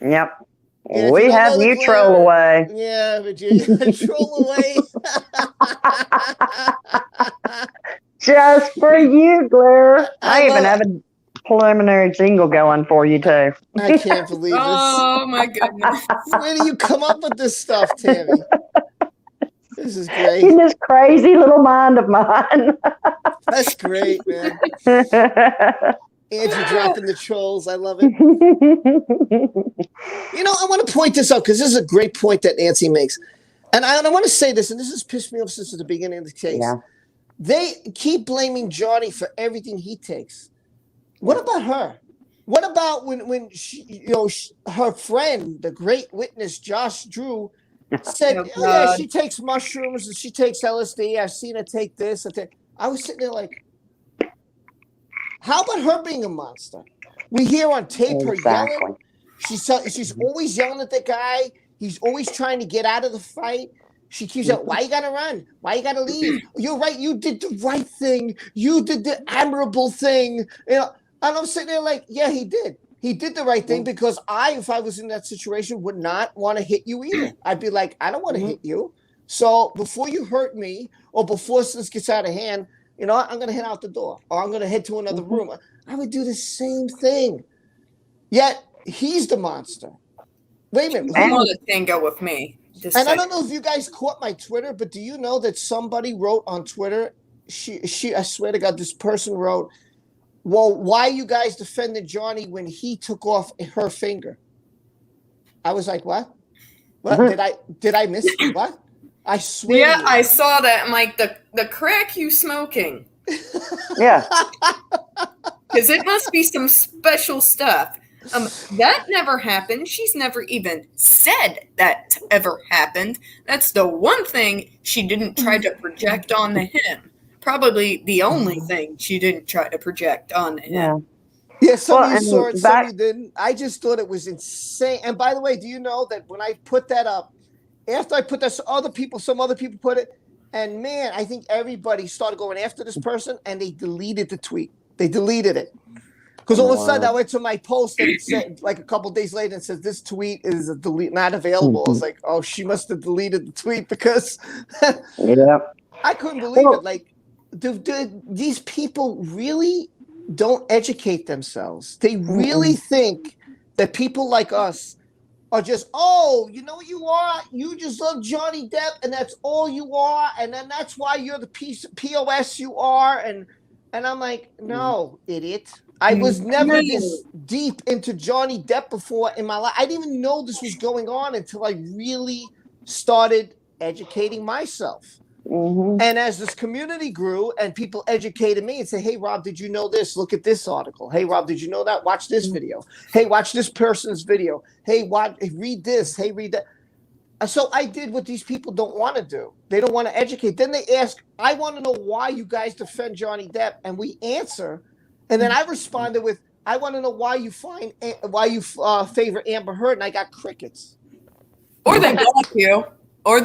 B: Yep.
A: Yeah,
B: we have new troll away.
A: Yeah, Virginia. Troll away.
B: Just for you, Glare. I even have a preliminary jingle going for you, too.
A: I can't believe this.
D: Oh, my goodness.
A: Where do you come up with this stuff, Tammy? This is great.
B: In this crazy little mind of mine.
A: That's great, man. Angie dropping the trolls. I love it. I want to point this out because this is a great point that Nancy makes. And I want to say this, and this has pissed me off since the beginning of the case.
B: Yeah.
A: They keep blaming Johnny for everything he takes. What about her? What about when she, her friend, the great witness Josh Drew, said, she takes mushrooms and she takes LSD. I've seen her take this. I was sitting there like, how about her being a monster? We hear on tape her yelling. She's always yelling at the guy. He's always trying to get out of the fight. She keeps out, why you gotta run? Why you gotta leave? You're right. You did the right thing. You did the admirable thing. And I'm sitting there like, yeah, he did. He did the right thing because if I was in that situation, would not want to hit you either. I'd be like, I don't want to hit you. So before you hurt me or before this gets out of hand, I'm going to head out the door or I'm going to head to another room. I would do the same thing. Yet he's the monster. Wait a minute.
D: I want to tango with me.
A: I don't know if you guys caught my Twitter, but do you know that somebody wrote on Twitter? I swear to God, this person wrote, well, why you guys defended Johnny when he took off her finger? I was like, what? What did I miss? What? I swear.
D: Yeah,
A: to you.
D: I saw that. I'm like, the crack you smoking.
B: Yeah.
D: Because it must be some special stuff. That never happened. She's never even said that ever happened. That's the one thing she didn't try to project onto him. Probably the only thing she didn't try to project onto him.
B: Yeah.
A: Yeah, some
B: Well,
A: of you saw it,
B: and
A: some of
B: back-
A: you didn't. I just thought it was insane. And by the way, do you know that when I put that up, after I put that, some other people put it, and man, I think everybody started going after this person, and they deleted the tweet. They deleted it. Because all of a sudden I went to my post and it said, like a couple days later, it says this tweet is not available. I was like, oh, she must have deleted the tweet because
B: Yeah.
A: I couldn't believe
B: Well-
A: it. Like, do these people really don't educate themselves? They really think that people like us are just, oh, you know what you are? You just love Johnny Depp, and that's all you are, and then that's why you're the POS you are. And I'm like, no, idiot. I was never this deep into Johnny Depp before in my life. I didn't even know this was going on until I really started educating myself.
B: Mm-hmm.
A: And as this community grew and people educated me and say, hey, Rob, did you know this? Look at this article. Hey, Rob, did you know that? Watch this video. Hey, watch this person's video. Hey, read this. Hey, read that. So I did what these people don't want to do. They don't want to educate. Then they ask, I want to know why you guys defend Johnny Depp. And we answer. And then I responded with, I want to know why you favor Amber Heard. And I got crickets.
D: Or they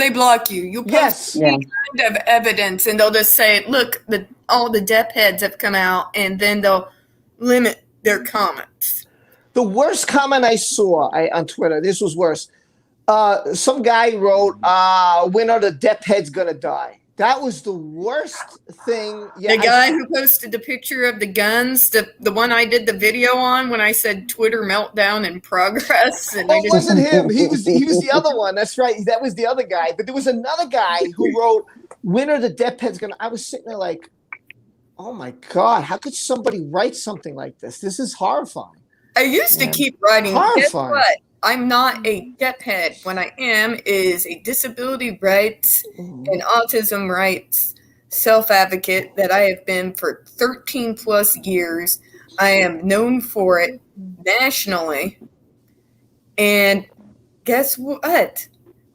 D: block you. You post
A: Yes.
D: any kind of evidence, and they'll just say, look, all the Depp heads have come out, and then they'll limit their comments.
A: The worst comment I saw on Twitter, this was worse. Some guy wrote, when are the Depp heads going to die? That was the worst thing. Yeah,
D: The guy who posted the picture of the guns, the one I did the video on when I said Twitter meltdown in progress. And
A: it wasn't him. He was the other one. That's right. That was the other guy. But there was another guy who wrote, when are the Depp heads going to... I was sitting there like, oh my God, how could somebody write something like this? This is horrifying.
D: I used to keep writing.
A: Horrifying.
D: Guess what? I'm not a Depp head. What I am is a disability rights and autism rights self-advocate that I have been for 13 plus years. I am known for it nationally. And guess what?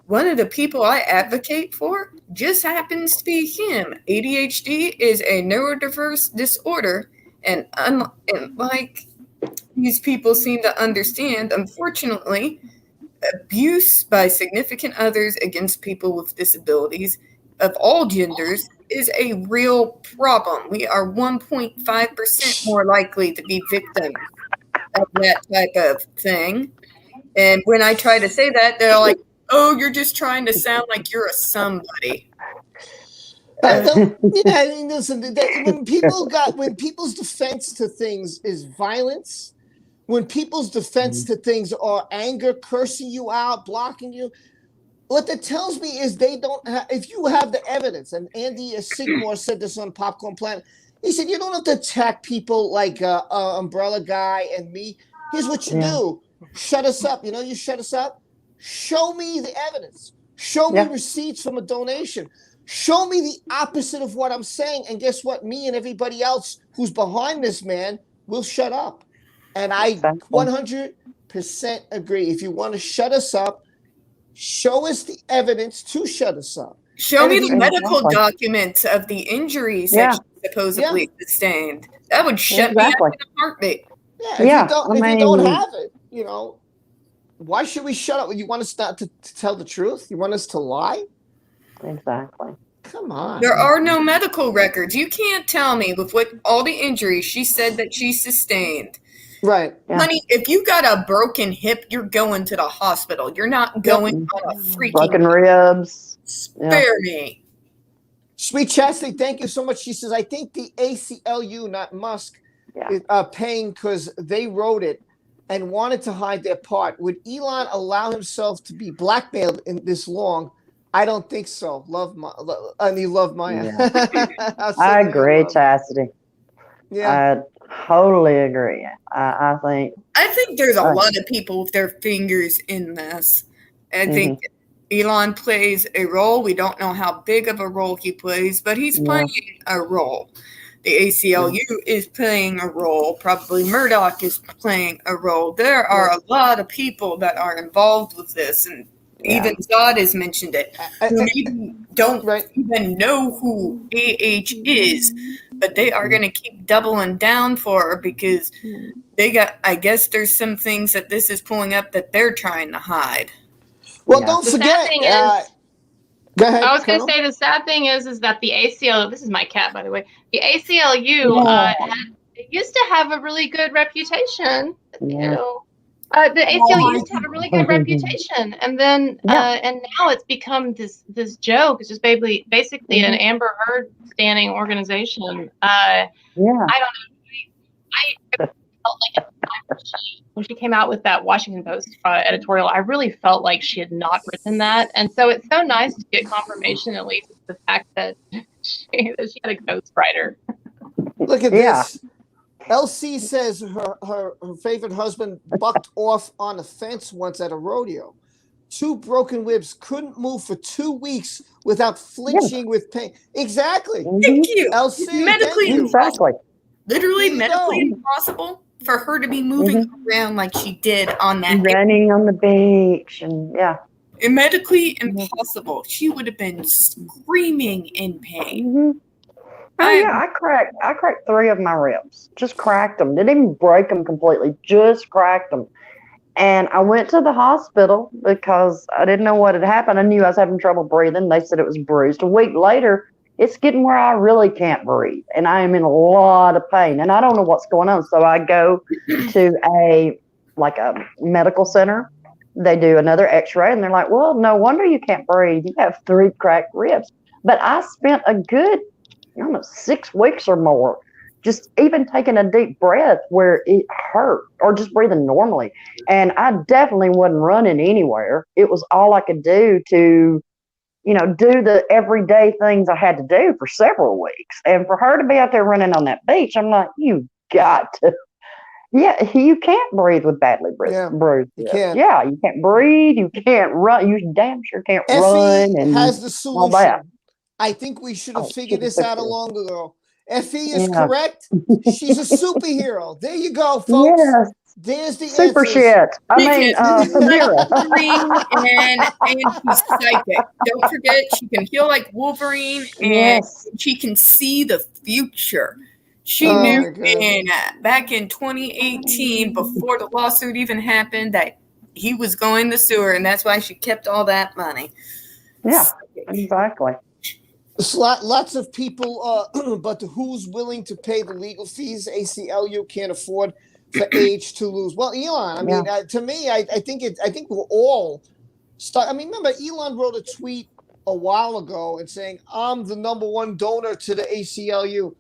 D: One of the people I advocate for just happens to be him. ADHD is a neurodiverse disorder, and like these people seem to understand, unfortunately, abuse by significant others against people with disabilities of all genders is a real problem. We are 1.5% more likely to be victims of that type of thing. And when I try to say that, they're like, oh, you're just trying to sound like you're a somebody.
A: I mean, listen, when people's defense to things is violence, when people's defense to things are anger, cursing you out, blocking you, what that tells me is they don't have, if you have the evidence, and Andy Sigmore said this on Popcorn Planet, he said, you don't have to attack people like Umbrella Guy and me. Here's what you do. Shut us up. You know, you shut us up. Show me the evidence. Show me receipts from a donation. Show me the opposite of what I'm saying. And guess what? Me and everybody else who's behind this man will shut up. And I 100% agree. If you want to shut us up, show us the evidence to shut us up.
D: Show me the medical documents of the injuries that she supposedly sustained. That would shut me up in a heartbeat.
A: Yeah, if you don't have it, you know, why should we shut up? You want us not to tell the truth? You want us to lie?
B: Exactly.
A: Come on.
D: There are no medical records. You can't tell me with what all the injuries she said that she sustained.
A: Right.
D: Honey, if you got a broken hip, you're going to the hospital. You're not going on a freaking
B: broken ribs.
D: Spare me.
A: Sweet Chastity, thank you so much. She says, I think the ACLU, not Musk, is paying because they wrote it and wanted to hide their part. Would Elon allow himself to be blackmailed in this long? I don't think so. Love Maya.
B: Yeah. I agree, Chastity.
A: Yeah.
B: I totally agree. I think
D: there's a lot of people with their fingers in this. I think Elon plays a role. We don't know how big of a role he plays, but he's playing a role. The ACLU is playing a role. Probably Murdoch is playing a role. There are a lot of people that are involved with this, and even Zod has mentioned it, who maybe don't even know who AH is, but they are going to keep doubling down for her because I guess there's some things that this is pulling up that they're trying to hide.
A: Well, don't forget. Go ahead,
C: I was going to say the sad thing is that the ACLU. This is my cat, by the way. The ACLU it used to have a really good reputation. You know, the ACLU used to have a really good reputation, and then and now it's become this joke. It's just basically an Amber Heard standing organization. I don't know. I felt like at the time when she came out with that Washington Post editorial, I really felt like she had not written that. And so it's so nice to get confirmation, at least, the fact that she had a ghostwriter.
A: Look at this. LC says her favorite husband bucked off on a fence once at a rodeo. 2 broken ribs, couldn't move for 2 weeks without flinching with pain. Exactly.
D: Thank you.
A: LC,
D: medically
B: exactly.
D: Literally medically impossible for her to be moving around like she did on that
B: running on the beach and
D: medically impossible. She would have been screaming in pain.
B: I cracked 3 of my ribs. Just cracked them. Didn't even break them completely. Just cracked them. And I went to the hospital because I didn't know what had happened. I knew I was having trouble breathing. They said it was bruised. A week later, it's getting where I really can't breathe, and I am in a lot of pain, and I don't know what's going on. So I go to a medical center. They do another X-ray, and they're like, "Well, no wonder you can't breathe. You have 3 cracked ribs." But I spent a good, 6 weeks or more just even taking a deep breath where it hurt, or just breathing normally. And I definitely wasn't running anywhere. It was all I could do to do the everyday things I had to do for several weeks. And for her to be out there running on that beach, I'm like, you got to. Yeah, you can't breathe with badly bruised.
A: You can't.
B: Yeah, you can't breathe. You can't run. You damn sure can't
A: Effie
B: run. And
A: has the solution.
B: All that.
A: I think we should have figured this out long ago. Effie is correct. She's a superhero. There you go, folks.
B: Yes.
A: There's the
B: super
A: answers.
B: shit. I mean,
D: and she's psychic. Don't forget, she can heal like Wolverine, and she can see the future. She knew back in 2018, before the lawsuit even happened, that he was going to sue her, and that's why she kept all that money.
B: Yeah, exactly.
A: Lots of people, but who's willing to pay the legal fees ACLU can't afford for age to lose? Well, Elon, I mean, to me, I think we're all stuck. I mean, remember, Elon wrote a tweet a while ago and saying, "I'm the #1 donor to the ACLU."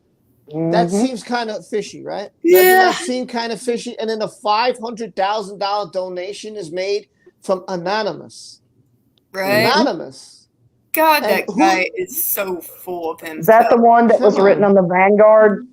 A: That seems kind of fishy, right?
D: Yeah.
A: Doesn't that seem kind of fishy? And then a $500,000 donation is made from Anonymous.
D: Right.
A: Anonymous.
D: God, that guy is so full of himself.
B: Is that the one that was written on the Vanguard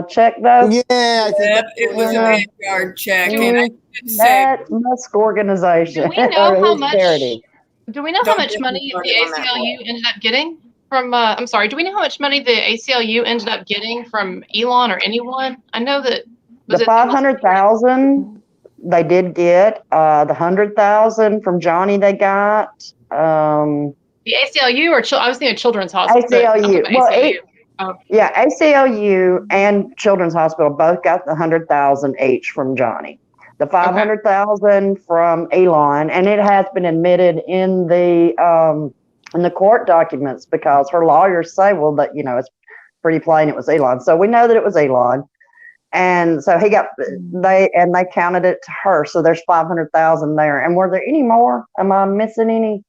B: check, though?
A: Yeah, I think
D: it was a Vanguard check. And I should say,
B: that Musk organization.
C: Do we know how much?
B: Charity.
C: Do we know how much money the ACLU ended up getting from? I'm sorry. Do we know how much money the ACLU ended up getting from Elon or anyone? I know that
B: the 500,000 they did get. The 100,000 from Johnny they got.
C: The ACLU or I was thinking Children's Hospital.
B: ACLU. Well, ACLU and Children's Hospital both got the 100,000 each from Johnny. The 500,000 from Elon, and it has been admitted in the court documents because her lawyers say, well, that it's pretty plain it was Elon. So we know that it was Elon, and so they counted it to her. So there's 500,000 there. And were there any more? Am I missing any?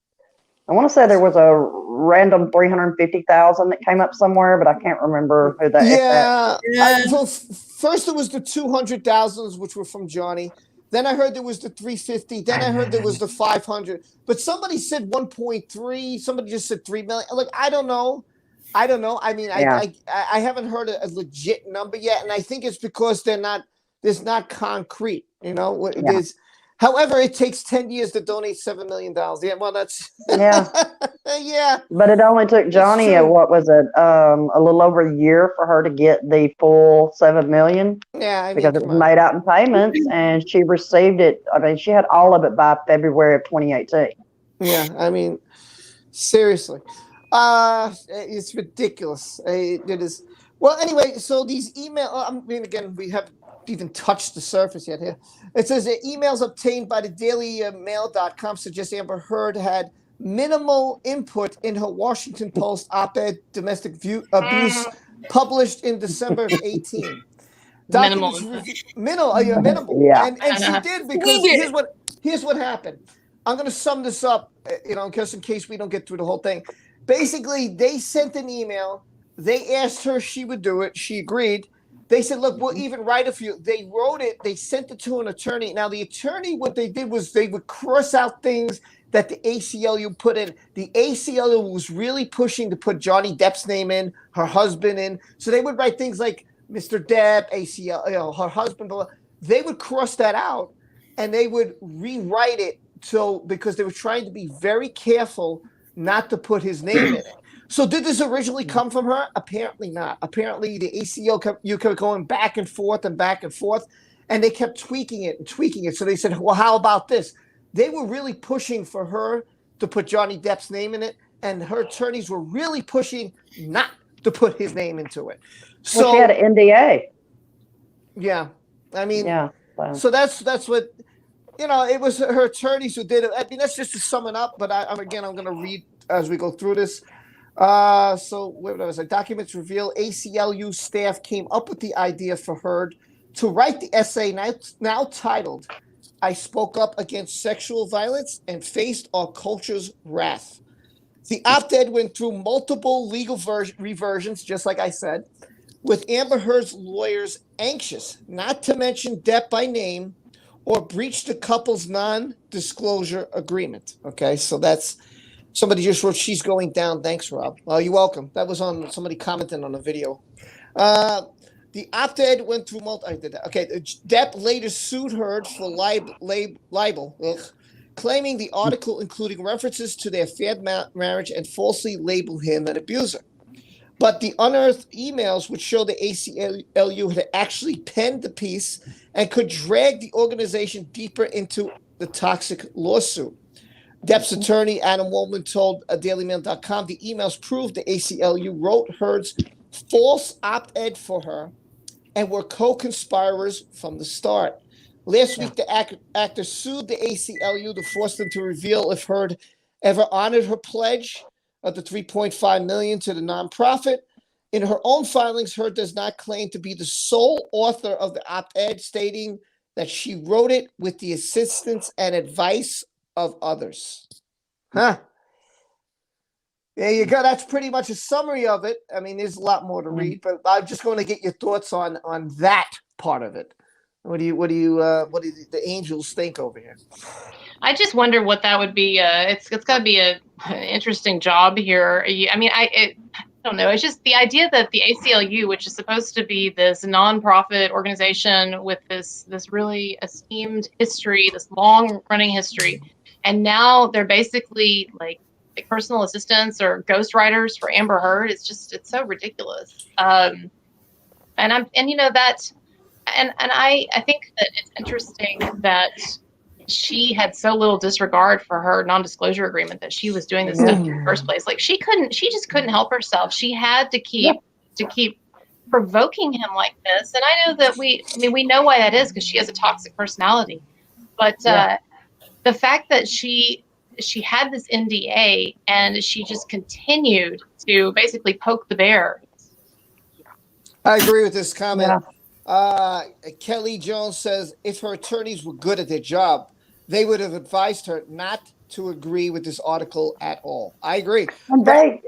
B: I want to say there was a random 350,000 that came up somewhere, but I can't remember who that.
A: So first there was the 200,000s, which were from Johnny. Then I heard there was the 350. Then I heard there was the 500. But somebody said 1.3. Somebody just said 3 million. Look, I don't know. I mean, I haven't heard a legit number yet, and I think it's because there's not concrete. However, it takes 10 years to donate $7 million. Yeah, well, that's
B: Yeah.
A: yeah.
B: But it only took Johnny
A: true.
B: what was it, a little over a year for her to get the full $7 million
A: Yeah, I mean,
B: because it
A: come
B: was
A: on.
B: made out in payments, and she received it. I mean, she had all of it by February of 2018.
A: Yeah, I mean, seriously, it's ridiculous. It is. Well, anyway, so these email. I mean, again, we haven't even touched the surface yet here. It says that emails obtained by the DailyMail.com suggest Amber Heard had minimal input in her Washington Post op-ed domestic abuse published in December of 18.
C: Minimal
A: Documents
C: input.
A: minimal,
B: Yeah.
A: and she did because
D: did
A: here's what happened. I'm going to sum this up, just in case we don't get through the whole thing. Basically, they sent an email. They asked her if she would do it. She agreed. They said, "Look, we'll even write a few." They wrote it. They sent it to an attorney. Now, the attorney, what they did was they would cross out things that the ACLU put in. The ACLU was really pushing to put Johnny Depp's name in, her husband in. So they would write things like Mr. Depp, ACL, her husband. They would cross that out, and they would rewrite it because they were trying to be very careful not to put his name in it. So did this originally come from her? Apparently not. Apparently the ACLU kept going back and forth, and they kept tweaking it. So they said, well, how about this? They were really pushing for her to put Johnny Depp's name in it, and her attorneys were really pushing not to put his name into it. So
B: Well, she had an NDA.
A: Yeah. I mean,
B: Yeah.
A: So that's what, it was her attorneys who did it. I mean, that's just to sum it up, but I'm going to read as we go through this. So what was it? Documents reveal ACLU staff came up with the idea for Heard to write the essay now titled, "I Spoke Up Against Sexual Violence and Faced Our Culture's Wrath." The op-ed went through multiple legal reversions, just like I said, with Amber Heard's lawyers anxious not to mention Depp by name or breach the couple's non-disclosure agreement. Okay, so that's somebody just wrote, "She's going down." Thanks, Rob. Oh, you're welcome. That was on somebody commenting on the video. The op-ed went through I did that. Okay, Depp later sued Heard for libel, claiming the article including references to their failed marriage and falsely labeled him an abuser. But the unearthed emails would show the ACLU had actually penned the piece and could drag the organization deeper into the toxic lawsuit. Depp's attorney, Adam Waldman, told DailyMail.com the emails proved the ACLU wrote Heard's false op-ed for her and were co-conspirators from the start. Last week, the actor sued the ACLU to force them to reveal if Heard ever honored her pledge of the $3.5 million to the nonprofit. In her own filings, Heard does not claim to be the sole author of the op-ed, stating that she wrote it with the assistance and advice of others. Huh. There you go. That's pretty much a summary of it. I mean, there's a lot more to read, but I'm just going to get your thoughts on that part of it. What do the angels think over here?
C: I just wonder what that would be. It's got to be an interesting job here. I mean, I don't know. It's just the idea that the ACLU, which is supposed to be this nonprofit organization with this really esteemed history, this long running history, and now they're basically like personal assistants or ghostwriters for Amber Heard. It's so ridiculous. I think that it's interesting that she had so little disregard for her non-disclosure agreement that she was doing this stuff in the first place. Like she just couldn't help herself. She had to keep provoking him like this. And I know that we know why that is, because she has a toxic personality. But the fact that she had this NDA and she just continued to basically poke the bear.
A: I agree with this comment.
B: Yeah.
A: Kelly Jones says if her attorneys were good at their job, they would have advised her not to agree with this article at all. I agree.
B: And they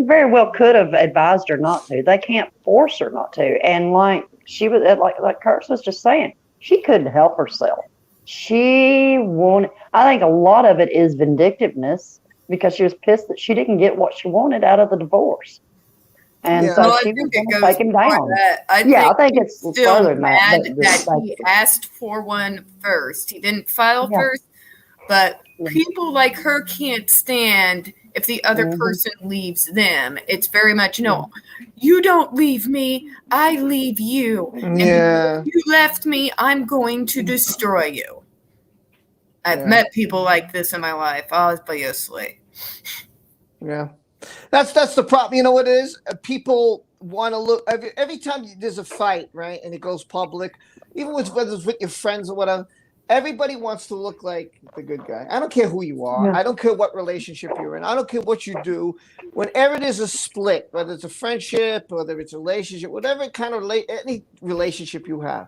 B: very well could have advised her not to. They can't force her not to. And like she was, like Kurt was just saying, she couldn't help herself. She wanted. I think a lot of it is vindictiveness because she was pissed that she didn't get what she wanted out of the divorce. And
A: Yeah.
B: so
D: Well, I
B: she was
D: think
B: going
D: it
B: to
D: goes
B: take him
D: beyond
B: down.
D: that. I
B: Yeah, I think
D: he's
B: it's
D: still
B: further than that.
D: mad
B: But
D: that he asked for one first. He didn't file
B: Yeah.
D: first, but
B: Yeah.
D: people like her can't stand if the other
B: Mhm.
D: person leaves them. It's very much, no, you don't leave me, I leave you. And
A: Yeah.
D: if you left me, I'm going to destroy you. I've
A: Yeah.
D: met people like this in my life, obviously.
A: Yeah. That's the problem. You know what it is? People want to look every time there's a fight, right? And it goes public, even with whether it's with your friends or whatever. Everybody wants to look like the good guy. I don't care who you are.
B: Yeah.
A: I don't care what relationship you're in. I don't care what you do. Whenever there's a split, whether it's a friendship, whether it's a relationship, whatever kind of any relationship you have,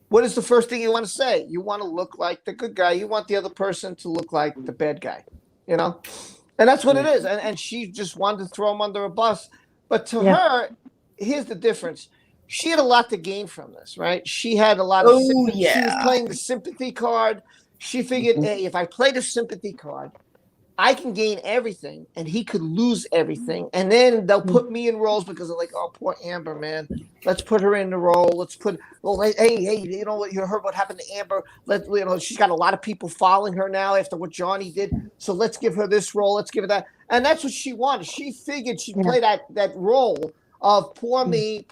A: what is the first thing you want to say? You want to look like the good guy. You want the other person to look like the bad guy, you know? And that's what it is. And she just wanted to throw him under a bus. But to
B: Yeah.
A: her, here's the difference. She had a lot to gain from this, right? She had a lot of sympathy. She was playing the sympathy card. She figured, hey, if I play the sympathy card, I can gain everything and he could lose everything. And then they'll put me in roles because they're like, oh, poor Amber, man. Let's put her in the role. Let's put, hey, you know what? You heard what happened to Amber. She's got a lot of people following her now after what Johnny did. So let's give her this role. Let's give her that. And that's what she wanted. She figured she'd play that role of poor me.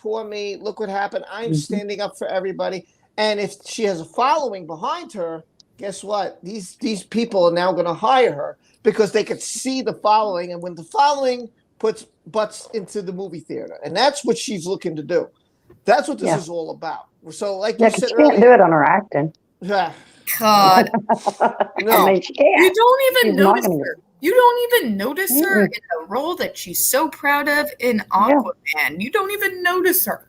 A: Look what happened. I'm standing up for everybody. And if she has a following behind her, guess what? These people are now going to hire her because they could see the following. And when the following puts butts into the movie theater, and that's what she's looking to do. That's what this is all about. So, like you said
B: she
A: earlier,
B: can't do it on her acting.
A: Yeah.
D: God.
A: No.
B: I mean, she can't.
D: You don't even
B: She's not
D: notice
B: gonna-
D: her. You don't even notice her in a role that she's so proud of in Aquaman. You don't even notice her.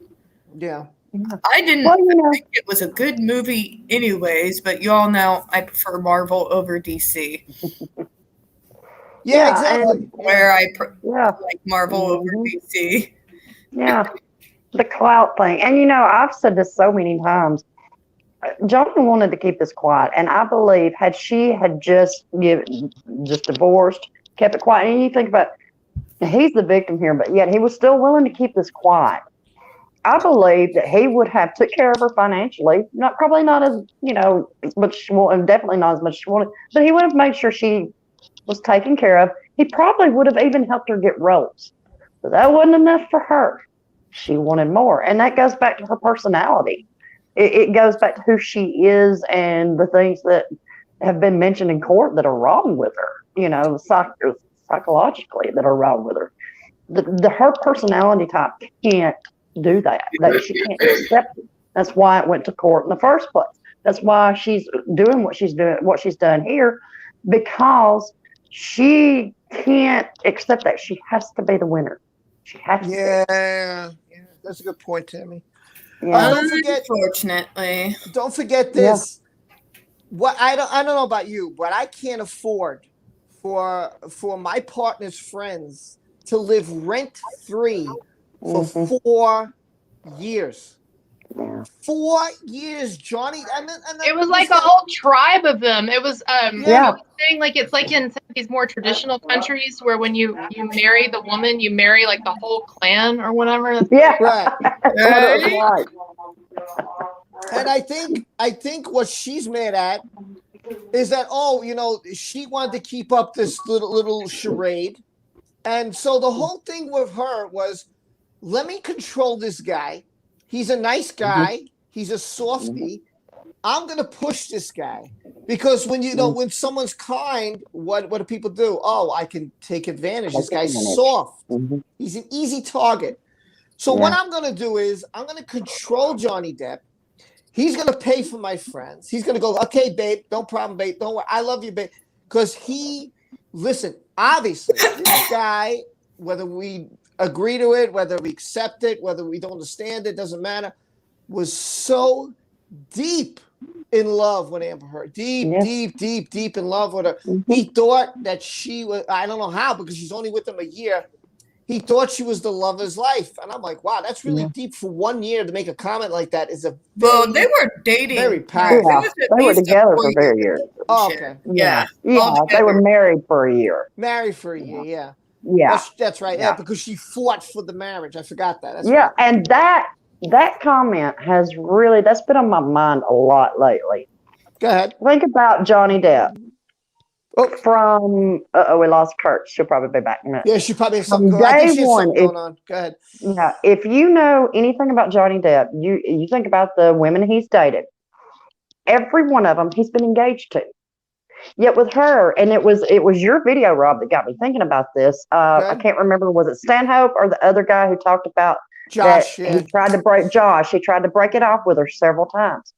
A: Yeah.
D: I didn't
B: Well, you know,
D: think it was a good movie anyways, but you all know I prefer Marvel over DC.
A: Yeah, exactly.
D: Where I
B: yeah,
D: like Marvel over DC.
B: yeah, the clout thing. And you know, I've said this so many times. Jonathan wanted to keep this quiet, and I believe had she had just divorced, kept it quiet, and you think about he's the victim here, but yet he was still willing to keep this quiet. I believe that he would have took care of her financially, probably not as much, and definitely not as much as she wanted, but he would have made sure she was taken care of. He probably would have even helped her get roles, but that wasn't enough for her. She wanted more, and that goes back to her personality. It goes back to who she is and the things that have been mentioned in court that are wrong with her, psychologically that are wrong with her. Her personality type can't do that. That she can't accept it. That's why it went to court in the first place. That's why she's doing what she's done here, because she can't accept that. She has to be the winner. She has to be.
A: Yeah, that's a good point, Tammy.
B: Yeah.
D: Unfortunately.
A: Don't forget this. What I don't know about you, but I can't afford for my partner's friends to live rent free for 4 years. 4 years, Johnny.
C: It was like a whole tribe of them. It was saying like it's like in some of these more traditional countries where when you marry the woman, you marry like the whole clan or whatever.
B: Yeah,
A: right. And I think what she's mad at is that she wanted to keep up this little charade, and so the whole thing with her was, let me control this guy. He's a nice guy. He's a softie. I'm gonna push this guy because when someone's kind, what do people do? Oh, I can take advantage. This guy's soft. He's an easy target. So what I'm gonna do is I'm gonna control Johnny Depp. He's gonna pay for my friends. He's gonna go, okay, babe, no problem, babe. Don't worry, I love you, babe. Because obviously, this guy, whether we agree to it, whether we accept it, whether we don't understand it, doesn't matter, was so deep in love with Amber Heard. Deep in love with her. He thought that she was, I don't know how, because she's only with him a year. He thought she was the love of his life. And I'm like, wow, that's really deep for 1 year to make a comment like that.
D: Well, they were dating.
A: Very powerful.
B: They were together for a year.
A: Oh, okay.
B: Yeah. They were married for a year.
A: Married for a year, yeah.
B: Yeah.
A: That's right. Yeah, because she fought for the marriage. I forgot that. That's
B: yeah,
A: right.
B: and that comment has really that's been on my mind a lot lately.
A: Go ahead.
B: Think about Johnny Depp.
A: Oh,
B: From we lost Kurt. She'll probably be back in a minute.
A: yeah, she probably has
B: From
A: something going. I think
B: day
A: she has
B: one,
A: something going on. Go ahead.
B: Yeah, if you know anything about Johnny Depp, you think about the women he's dated. Every one of them he's been engaged to. Yet with her, and it was your video, Rob, that got me thinking about this. I can't remember, was it Stanhope or the other guy who talked about
A: Josh?
B: that he tried to break Josh. He tried to break it off with her several times.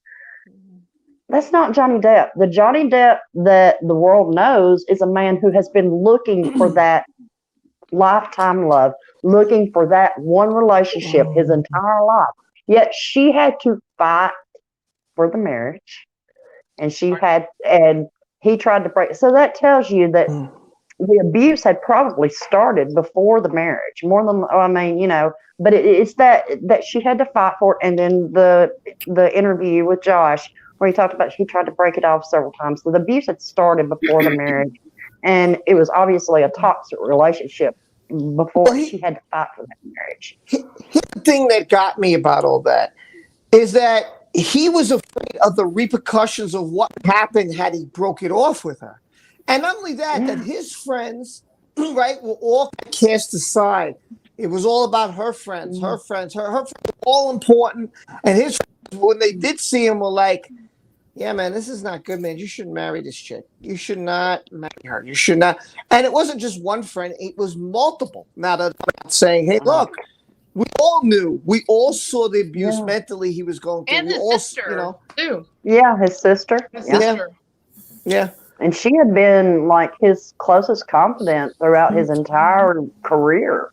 B: That's not Johnny Depp. The Johnny Depp that the world knows is a man who has been looking for that lifetime love, looking for that one relationship his entire life. Yet she had to fight for the marriage, and he tried to break. So that tells you that the abuse had probably started before the marriage, more than But it's that she had to fight for it, and then the interview with Josh where he talked about he tried to break it off several times. So the abuse had started before the marriage, and it was obviously a toxic relationship before she had to fight for that marriage.
A: The thing that got me about all that is that he was afraid of the repercussions of what happened had he broke it off with her. And not only that, that his friends, right, were all cast aside. It was all about her friends, her friends were all important. And his friends, when they did see him, were like, yeah, man, this is not good, man. You shouldn't marry this chick. You should not marry her. You should not. And it wasn't just one friend. It was multiple. Now that I'm saying, hey, look, we all knew. We all saw the abuse mentally he was going through.
C: And his sister, too.
B: Yeah, his sister.
C: His sister.
A: Yeah.
B: And she had been like his closest confidant throughout his entire career.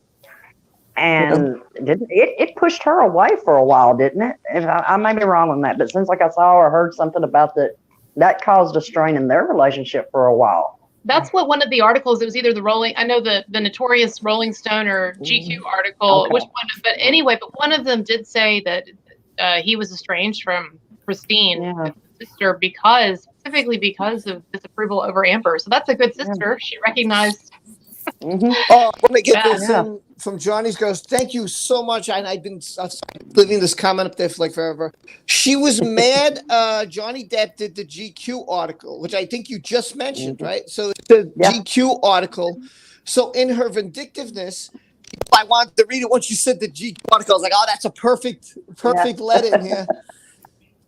B: And it pushed her away for a while, didn't it? If I may be wrong on that, but since like I saw or heard something about that caused a strain in their relationship for a while.
C: That's what one of the articles, it was either I know the notorious Rolling Stone or GQ article, which one, but anyway, but one of them did say that he was estranged from Christine, his sister, specifically because of disapproval over Amber. So that's a good sister. She recognized.
A: Oh, let me get this in from Johnny's Girls. Thank you so much. I've been leaving this comment up there for like forever. She was mad. Johnny Depp did the GQ article, which I think you just mentioned, right? So it's the GQ article. So in her vindictiveness, I wanted to read it once you said the GQ article. I was like, oh, that's a perfect let in here.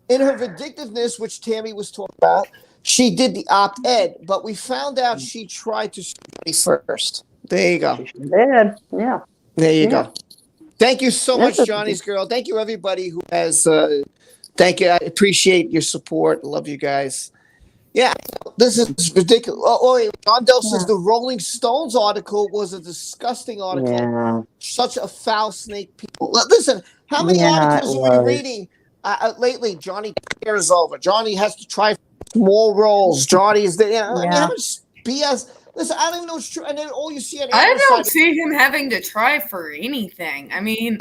A: In her vindictiveness, which Tammy was talking about, she did the op-ed, but we found out she tried to sue me first. There you go.
B: She did. Yeah.
A: There you go. Thank you so much, Johnny's Girl. Thank you, everybody who has. Thank you. I appreciate your support. Love you guys. Yeah, this is ridiculous. Oh wait, John Dell says the Rolling Stones article was a disgusting article.
B: Yeah.
A: Such a foul snake. People, listen. How many articles are we reading lately? Johnny is over. Johnny has to try more roles. Johnny is there. I mean, how much BS? Listen, I don't even know it's true. And then all you see on
D: I don't see him having to try for anything. I mean,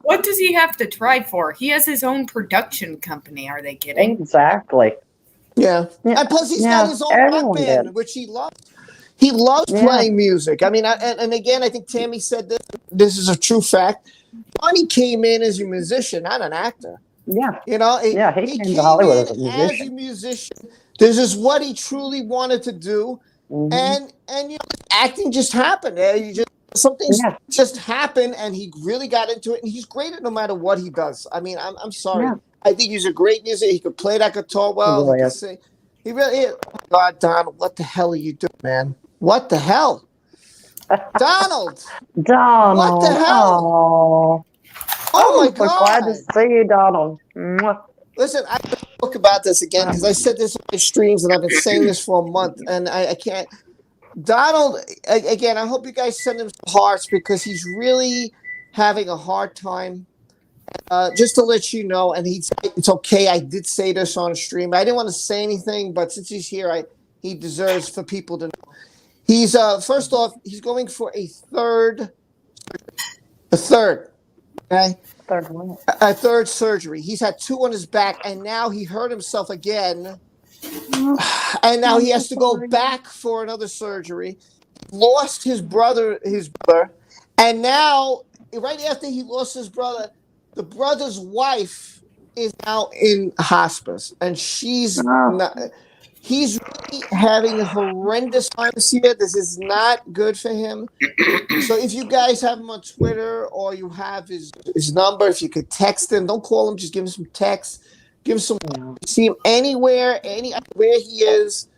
D: what does he have to try for? He has his own production company. Are they kidding?
B: Exactly.
A: Yeah. And plus, he's got his own rock band, which he loves. He loves playing music. I mean, and again, I think Tammy said this. This is a true fact. Johnny came in as a musician, not an actor.
B: Yeah.
A: You know, he
B: came
A: to
B: Hollywood
A: as a musician. This is what he truly wanted to do. And you know, acting just happened. Something just happened, and he really got into it. And he's great at no matter what he does. I mean, I'm sorry. Yeah. I think he's a great musician. He could play that guitar well. He can sing. He really is. Oh God, Donald, what the hell are you doing, man? What the hell, Donald? What the hell? Oh my God!
B: Glad to see you, Donald. Mwah.
A: Listen, I have to talk about this again because I said this on my streams and I've been saying this for a month and I can't. Donald, again, I hope you guys send him some hearts because he's really having a hard time. Just to let you know, and it's okay. I did say this on stream. I didn't want to say anything, but since he's here, he deserves for people to know. He's first off, he's going for a third. Okay. A third surgery. He's had 2 on his back, and now he hurt himself again. And now he has to go back for another surgery. lost his brother, and now right after he lost his brother, the brother's wife is now in hospice, and she's
B: Oh,
A: not. He's really having a horrendous time this year. This is not good for him. So if you guys have him on Twitter or you have his number, if you could text him, don't call him, just give him some text. Give him some.
B: yeah.
A: See him anywhere, where he is.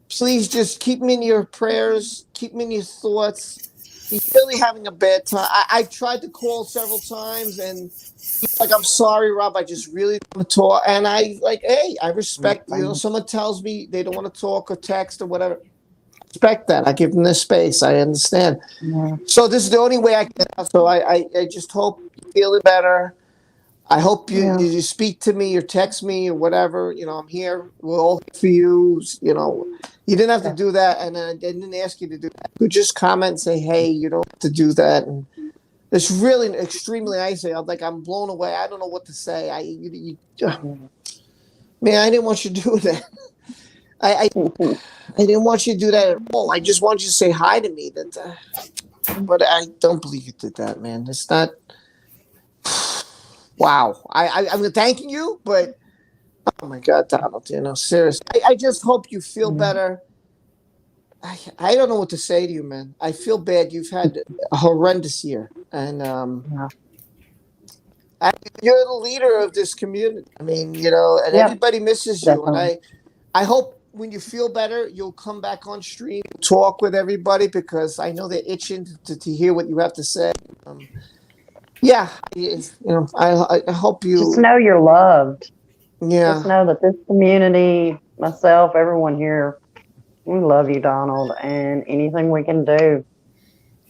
A: Please just keep him in your prayers. Keep him in your thoughts. He's really having a bad time. I tried to call several times, and he's like, "I'm sorry, Rob. I just really don't want to talk." And I like, hey, I respect. Someone tells me they don't want to talk or text or whatever. Respect that. I give them the space. I understand.
B: Yeah.
A: So this is the only way I can. So I just hope you're feeling better. I hope you speak to me or text me or whatever. I'm here. We're all here for you. You didn't have to do that, and I didn't ask you to do that. You could just comment and say, "Hey, you don't have to do that." And it's really extremely nice. I'm blown away. I don't know what to say. Man, I didn't want you to do that. I didn't want you to do that at all. I just wanted you to say hi to me. But I don't believe you did that, man. It's not. Wow. I'm thanking you, but oh my God, Donald, seriously. I just hope you feel better. I don't know what to say to you, man. I feel bad. You've had a horrendous year. And you're the leader of this community. I mean, and everybody misses you.
B: Definitely.
A: And I hope when you feel better, you'll come back on stream, talk with everybody, because I know they're itching to hear what you have to say. I hope you
B: Just know you're loved.
A: Yeah.
B: Just know that this community, myself, everyone here, we love you, Donald, and anything we can do,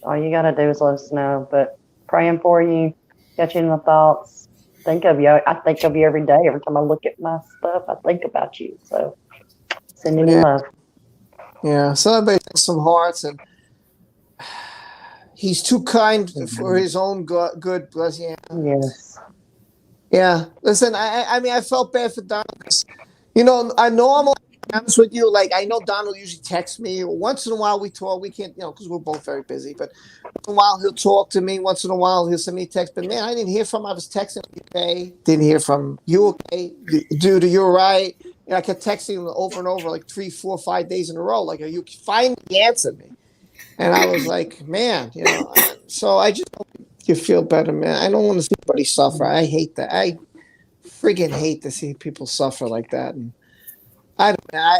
B: all you got to do is let us know. But praying for you, got you in the thoughts. Think of you. I think of you every day. Every time I look at my stuff, I think about you. So sending you love.
A: Yeah. So everybody has some hearts, and he's too kind for his own good. Bless you.
B: Yes.
A: Yeah. Listen, I mean, I felt bad for Donald. I normally, to be honest with you, like, I know Donald usually texts me. Once in a while we talk. We can't, because we're both very busy. But once in a while he'll talk to me. Once in a while he'll send me a text. But man, I didn't hear from him. I was texting him, okay. Didn't hear from you, okay. Dude, you're right. I kept texting him over and over, like 3, 4, 5 days in a row. Like, you finally answered me. And I was like, man, so I just hope you feel better, man. I don't want to see anybody suffer. I hate that. I friggin' hate to see people suffer like that. And I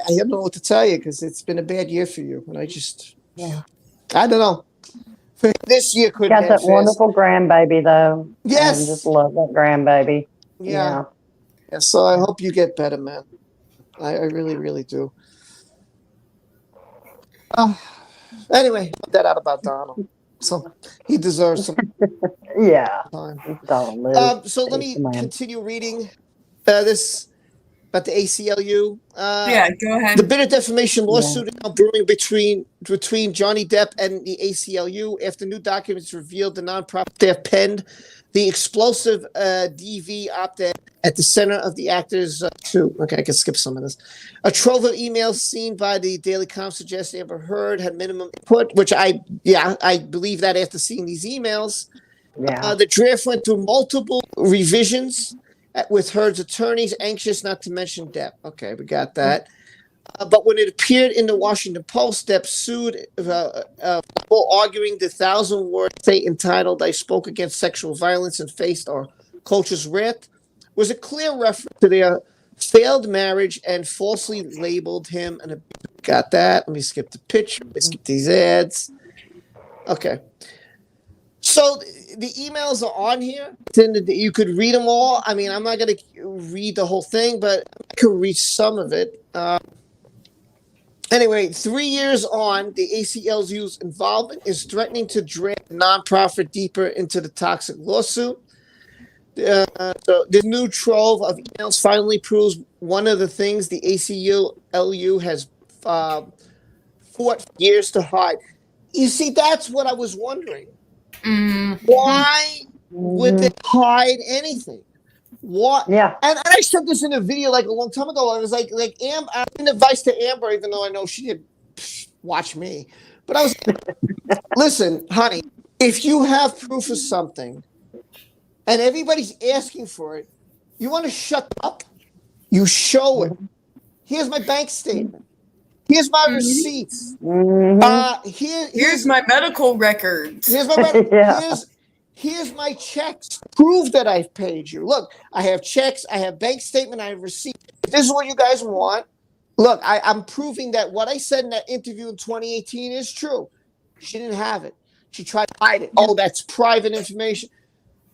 A: don't know what to tell you, because it's been a bad year for you. And I don't know. This year could
B: Got
A: end
B: that
A: fast.
B: wonderful grandbaby, though.
A: Yes.
B: And just love that grandbaby.
A: Yeah. So I hope you get better, man. I really, really do. Anyway, put that out about Donald. So he deserves some
B: Yeah.
A: time.
B: Donald.
A: So let me continue reading this about the ACLU.
D: Yeah, go ahead.
A: The bitter defamation lawsuit is now brewing between Johnny Depp and the ACLU after new documents revealed the nonprofit staff penned the explosive DV opt-ed at the center of the actors' suit. Okay, I can skip some of this. A trove of emails seen by the Daily Comp suggests Amber Heard had minimum input, which I believe that after seeing these emails.
B: Yeah.
A: The draft went through multiple revisions with Heard's attorneys anxious not to mention Depp. Okay, we got that. But when it appeared in the Washington Post, Depp sued, arguing the 1,000-word statement entitled "I spoke against sexual violence and faced our culture's wrath" was a clear reference to their failed marriage and falsely labeled him. And got that. Let me skip the picture. Let me skip these ads. Okay. So the emails are on here. You could read them all. I mean, I'm not going to read the whole thing, but I could read some of it. Anyway, 3 years on, the ACLU's involvement is threatening to drag the nonprofit deeper into the toxic lawsuit. So this new trove of emails finally proves one of the things the ACLU has fought for years to hide. You see, that's what I was wondering. Why would they hide anything? What?
B: Yeah.
A: And I said this in a video like a long time ago. I was like Amber, I gave advice to Amber, even though I know she didn't watch me. But I was, listen, honey, if you have proof of something and everybody's asking for it, you want to shut up? You show it. Here's my bank statement. Here's my receipts.
D: Here's my medical records.
A: Here's my
B: Yeah.
A: here's my checks. Prove that I've paid you. Look, I have checks, I have bank statement, I have receipts. If this is what you guys want, look, I'm proving that what I said in that interview in 2018 is true. She didn't have it. She tried to hide it. Oh, that's private information.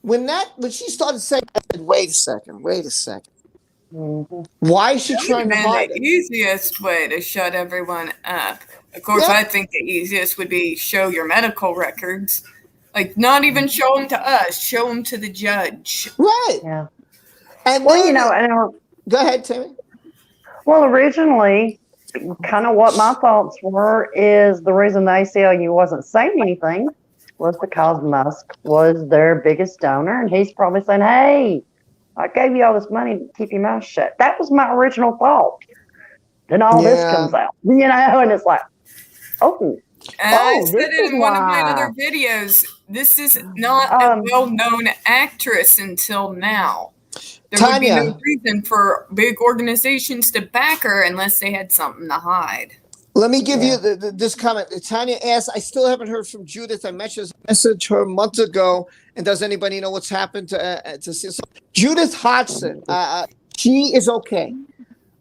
A: When she started saying, I said, wait a second. Why is she trying to hide
D: the
A: it?
D: easiest way to shut everyone up. Of course, I think the easiest would be show your medical records. Like, not even show them to us. Show them to the judge.
A: Right.
B: Yeah.
A: And
B: Well,
A: then, go ahead, Tammy.
B: Well, originally, kind of what my thoughts were is the reason the ACLU wasn't saying anything was because Musk was their biggest donor, and he's probably saying, hey, I gave you all this money to keep your mouth shut. That was my original thought. Then all this comes out, and it's like,
D: I said it in one of my other videos. This is not a well-known actress until now. There would be no reason for big organizations to back her unless they had something to hide.
A: Let me give you this comment. Tanya asked, I still haven't heard from Judith. I messaged her months ago. And does anybody know what's happened to so Judith Hodgson? She is okay.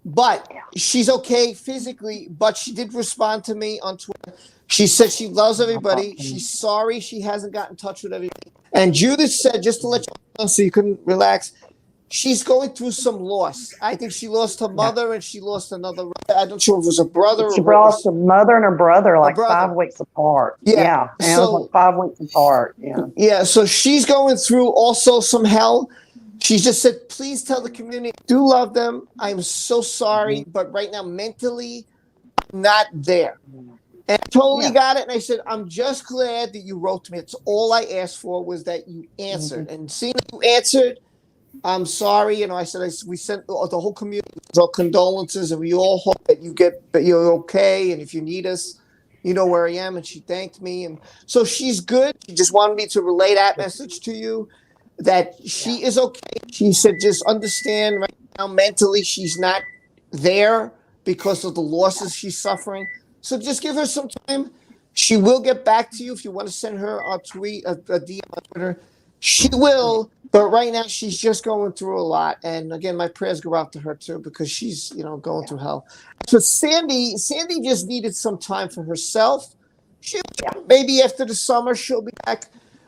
A: But she's okay physically. But she did respond to me on Twitter. She said she loves everybody. She's sorry she hasn't gotten in touch with everybody. And Judith said, just to let you know so you can relax, she's going through some loss. I think she lost her mother and she lost another. I don't know if it was a brother.
B: She lost her mother and her brother 5 weeks apart.
A: Yeah.
B: And it was 5 weeks apart. Yeah.
A: Yeah. So she's going through also some hell. She just said, please tell the community, I do love them. I'm so sorry. But right now, mentally, I'm not there. And I totally got it. And I said, I'm just glad that you wrote to me. It's all I asked for was that you answered. And seeing that you answered, I'm sorry. I said, we sent the whole community our condolences, and we all hope that you're okay. And if you need us, you know where I am. And she thanked me. And so she's good. She just wanted me to relay that message to you that she is okay. She said, just understand right now, mentally, she's not there because of the losses she's suffering. So just give her some time. She will get back to you if you want to send her a tweet, a DM on Twitter. She will, but right now she's just going through a lot. And again, my prayers go out to her too because she's, going through hell. So Sandy just needed some time for herself. Maybe after the summer she'll be back.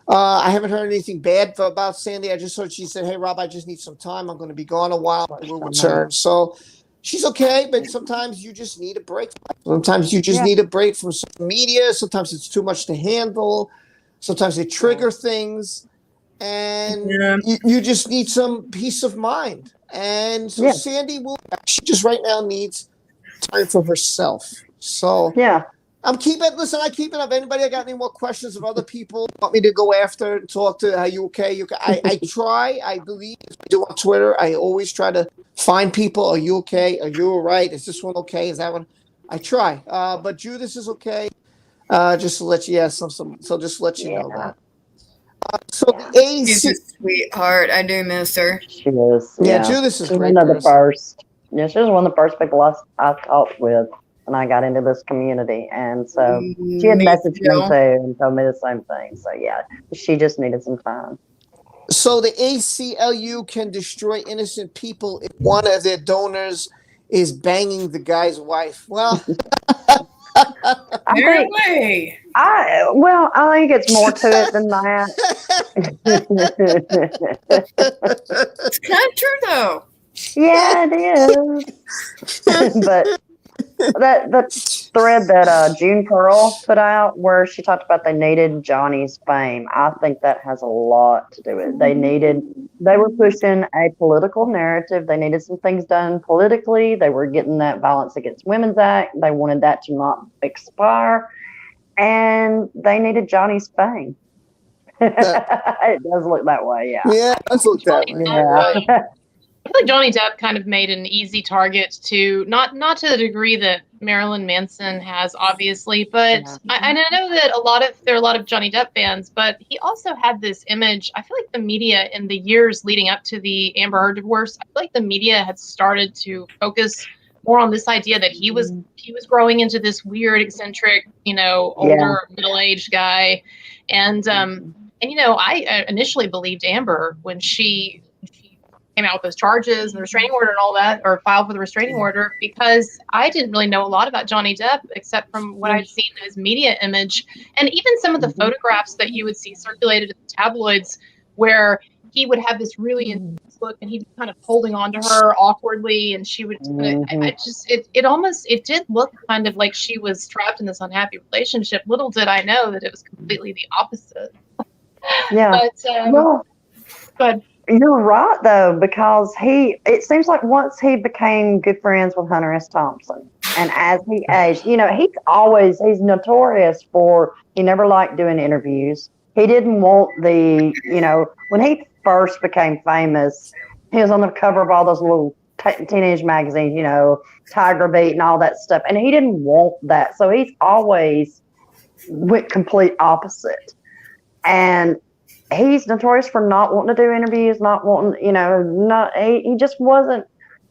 A: I haven't heard anything bad about Sandy. I just heard she said, "Hey Rob, I just need some time. I'm going to be gone a while. I will return." So she's okay, but sometimes you just need a break. Sometimes you just need a break from social media. Sometimes it's too much to handle. Sometimes they trigger things. And you just need some peace of mind. And so Sandy she just right now needs time for herself. So I keep it up. Anybody got any more questions of other people want me to go after and talk to? Are you okay? I try, I believe, as I do on Twitter, I always try to find people. Are you okay? Are you all right? Is this one okay? Is that one? I try. But Judith is okay. Just to let you, so just to let you know that. So the AC,
D: she's a sweetheart. I do miss her.
B: She is.
A: Yeah, Judith is great.
B: One of the first. Yeah, she was one of the first people I talked with when I got into this community, and so she had messaged me too and told me the same thing. So yeah, she just needed some time.
A: So the ACLU can destroy innocent people if one of their donors is banging the guy's wife. Well.
B: I think it's more to it than that.
D: It's kind of true, though.
B: Yeah, it is. But that thread that June Pearl put out, where she talked about they needed Johnny's fame, I think that has a lot to do with it. They were pushing a political narrative. They needed some things done politically. They were getting that Violence Against Women's Act. They wanted that to not expire. And they needed Johnny's fame. It does look that way, yeah.
A: Yeah, it does look that way.
C: Yeah. I feel like Johnny Depp kind of made an easy target to not to the degree that Marilyn Manson has, obviously, but
B: Yeah.
C: and I know that there are a lot of Johnny Depp fans, but he also had this image. I feel like the media in the years leading up to the Amber Heard divorce, I feel like the media had started to focus more on this idea that he was growing into this weird, eccentric, older, middle-aged guy, and I initially believed Amber when she came out with those charges and the restraining order and all that, or filed for the restraining order, because I didn't really know a lot about Johnny Depp except from what I'd seen in his media image, and even some of the photographs that you would see circulated in the tabloids where he would have this really intense look and he'd be kind of holding on to her awkwardly, and she would it did look kind of like she was trapped in this unhappy relationship. Little did I know that it was completely the opposite.
B: Yeah.
C: But
B: you're right though, because it seems like once he became good friends with Hunter S. Thompson, and as he aged, he's notorious for, he never liked doing interviews. He didn't want when he first became famous, he was on the cover of all those little teenage magazines, Tiger Beat and all that stuff, and he didn't want that. So he's always went complete opposite. And he's notorious for not wanting to do interviews, not wanting, he just wasn't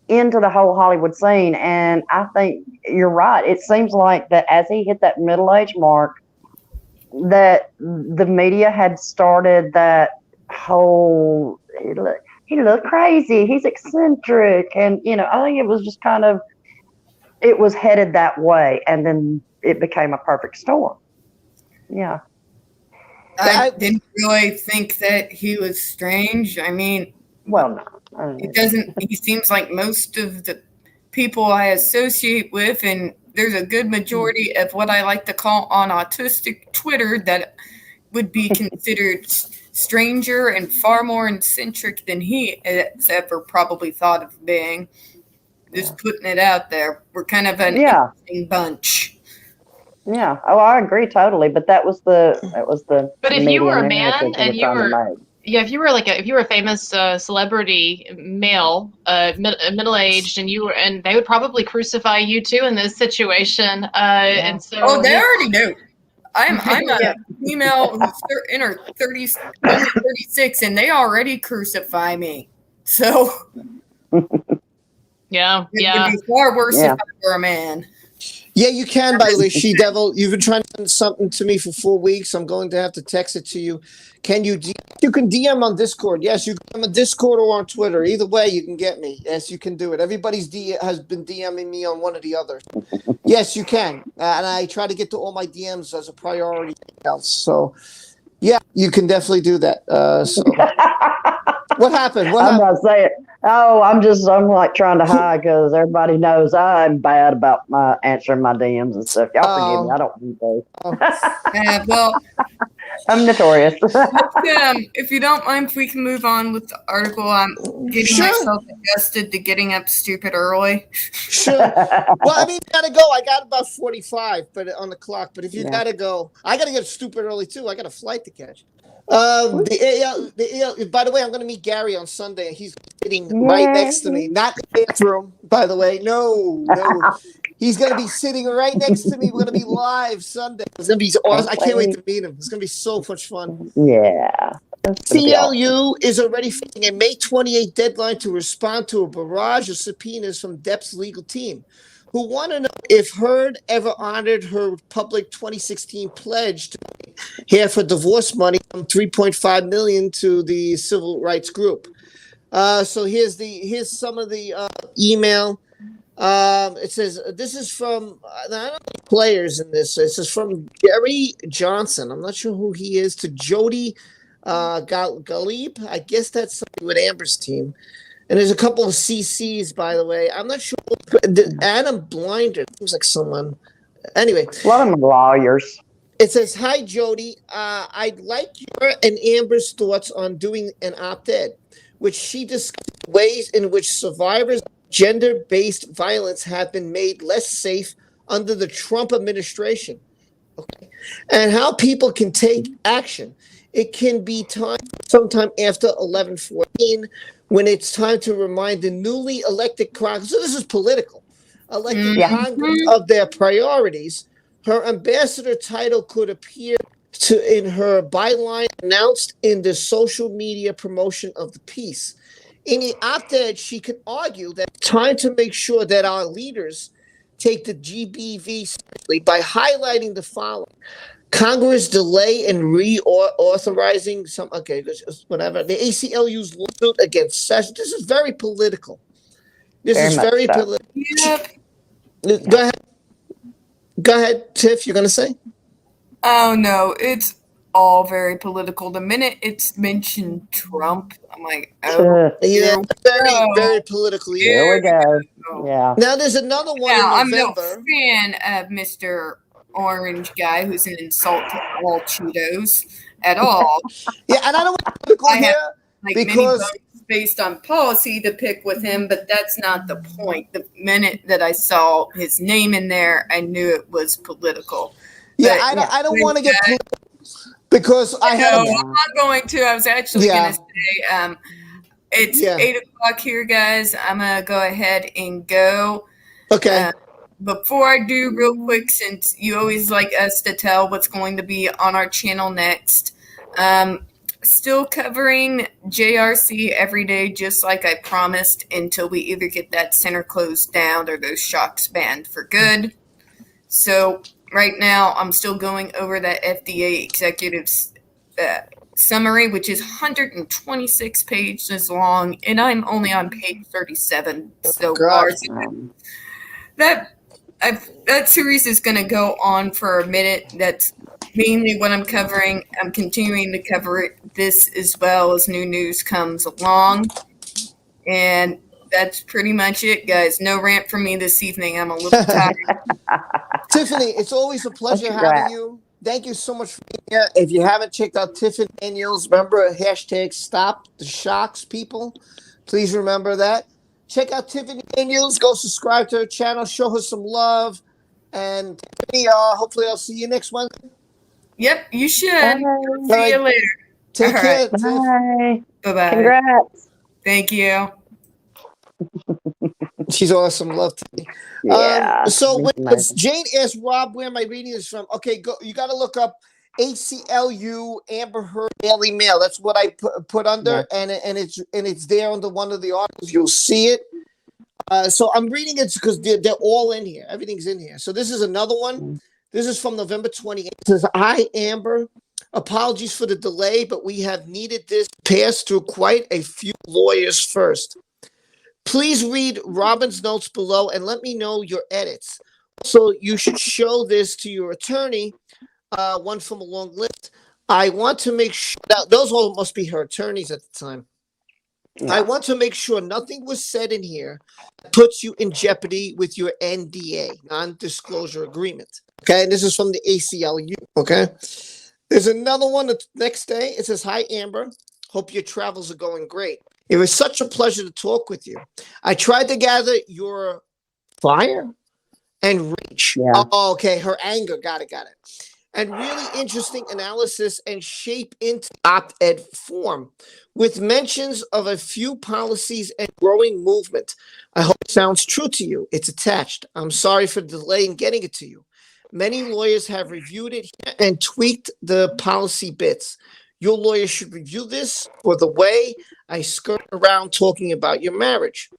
B: into the whole Hollywood scene. And I think you're right. It seems like that as he hit that middle-age mark, that the media had started that whole, he looked crazy, he's eccentric. And, I think it was just it was headed that way. And then it became a perfect storm. Yeah.
D: I didn't really think that he was strange. I mean,
B: well, no.
D: He seems like most of the people I associate with, and there's a good majority of what I like to call on autistic Twitter that would be considered stranger and far more eccentric than he has ever probably thought of being. Just putting it out there. We're kind of an interesting bunch.
B: Yeah. Oh, I agree totally. But that was the.
C: But if you were a man and you were, if you were a famous celebrity male, middle-aged, and they would probably crucify you too in this situation. And so.
D: They already do. I'm a female who's in her 30s, only 36, and they already crucify me. So.
C: Yeah.
D: It would be far worse if I were a man.
A: Yeah, you can, by the way, She-Devil. You've been trying to send something to me for 4 weeks. I'm going to have to text it to you. Can you can DM on Discord. Yes, you can on Discord or on Twitter. Either way, you can get me. Yes, you can do it. Everybody's has been DMing me on one or the other. Yes, you can. And I try to get to all my DMs as a priority else. So, yeah, you can definitely do that. What happened?
B: I'm not saying. Oh, I'm like trying to hide because everybody knows I'm bad about answering my DMs and stuff. Y'all forgive me. I don't need to. I'm notorious.
D: If you don't mind, if we can move on with the article. I'm getting myself adjusted to getting up stupid early.
A: Sure. Well, I mean, you gotta go. I got about 45 on the clock. But if you gotta go, I gotta get stupid early too. I got a flight to catch. By the way, I'm going to meet Gary on Sunday. He's sitting right next to me, not in the bathroom. By the way, no, he's going to be sitting right next to me. We're going to be live Sunday. It's going to be awesome. I can't wait to meet him. It's going to be so much fun.
B: Yeah.
A: CLU is already facing a May 28th deadline to respond to a barrage of subpoenas from Depp's legal team, who want to know if Heard ever honored her public 2016 pledge to pay half her divorce money from $3.5 million to the civil rights group. So here's some of the email. It says this is from I don't know players in this. It says from Jerry Johnson. I'm not sure who he is. To Jody Galib. I guess that's somebody with Amber's team. And there's a couple of CCs, by the way. I'm not sure. Adam Blinder seems like someone. Anyway.
B: A lot of them lawyers.
A: It says, "Hi, Jody. I'd like your and Amber's thoughts on doing an op-ed, which she discussed ways in which survivors of gender-based violence have been made less safe under the Trump administration. Okay. And how people can take action. It can be time sometime after 11/14 when it's time to remind the newly elected Congress." So this is political. elected
B: Yeah.
A: Congress of their priorities, her ambassador title could appear in her byline announced in the social media promotion of the piece. In the op-ed, she could argue that it's time to make sure that our leaders take the GBV seriously by highlighting the following. Congress delay in reauthorizing some, whatever. The ACLU's lawsuit against Sessions. This is very political. This
B: Very
A: is
B: much
A: very
B: so.
A: political.
D: Yep.
A: Go ahead. Go ahead, Tiff. You're going to say?
D: Oh no, it's all very political. The minute it's mentioned Trump, I'm like, oh,
A: Yeah,
D: here
A: very,
D: we go.
A: very politically.
B: Here we go.
D: go.
B: Yeah.
A: Now, there's another one in
D: Now, I'm no
A: November.
D: fan of Mr. Orange guy who's an insult to all Cheetos at all.
A: Yeah, and I don't want to be political
D: I have,
A: here
D: like many
A: because
D: votes based on policy to pick with him, but that's not the point. The minute that I saw his name in there, I knew it was political.
A: yeah,
D: But
A: I don't want to get political because I had
D: no,
A: a,
D: I'm not going to. I was actually
A: Yeah.
D: going to say, it's
A: Yeah.
D: 8:00 here, guys. I'm gonna go ahead and go.
A: okay.
D: Before I do, real quick, since you always like us to tell what's going to be on our channel next, still covering JRC every day, just like I promised, until we either get that center closed down or those shocks banned for good. So right now, I'm still going over that FDA executive summary, which is 126 pages long, and I'm only on page 37 so far. That series is going to go on for a minute. That's mainly what I'm covering. I'm continuing to cover this as well as new news comes along. And that's pretty much it, guys. No rant from me this evening. I'm a little tired.
A: Tiffany, it's always a pleasure
B: Congrats.
A: having you. Thank you so much for being here. If you haven't checked out Tiffany Daniels, remember hashtag stop the shocks, people. Please remember that. Check out Tiffany Daniels. Go subscribe to her channel. Show her some love. And Tiffany, hopefully I'll see you next Wednesday.
D: Yep, you should.
B: Bye.
D: See you later.
A: Take
D: All
A: care,
D: right.
A: Tiff.
B: Bye.
D: Bye-bye.
B: Congrats.
D: Thank you.
A: She's awesome. Love Tiffany.
B: Yeah.
A: So
B: she's
A: when
B: amazing.
A: Jane asked Rob, where am I reading this from? Okay, go. You got to look up ACLU Amber Heard Daily Mail. That's what I put under, and it's there under one of the articles. You'll see it. So I'm reading it because they're all in here. Everything's in here. So this is another one. This is from November 28th. It says, "Hi Amber, apologies for the delay, but we have needed this pass through quite a few lawyers first. Please read Robin's notes below and let me know your edits. So you should show this to your attorney, one from a long list. I want to make sure that those all must be her attorneys at the time.
B: Yeah.
A: I want to make sure nothing was said in here that puts you in jeopardy with your NDA, non-disclosure agreement. Okay, and this is from the ACLU. Okay, there's another one the next day. It says, "Hi Amber, hope your travels are going great. It was such a pleasure to talk with you. I tried to gather your fire and reach."
B: Yeah.
A: Oh, okay, her anger. Got it. And really interesting analysis and shape into op-ed form with mentions of a few policies and growing movement. I hope it sounds true to you. It's attached. I'm sorry for the delay in getting it to you. Many lawyers have reviewed it and tweaked the policy bits. Your lawyer should review this for the way I skirt around talking about your marriage.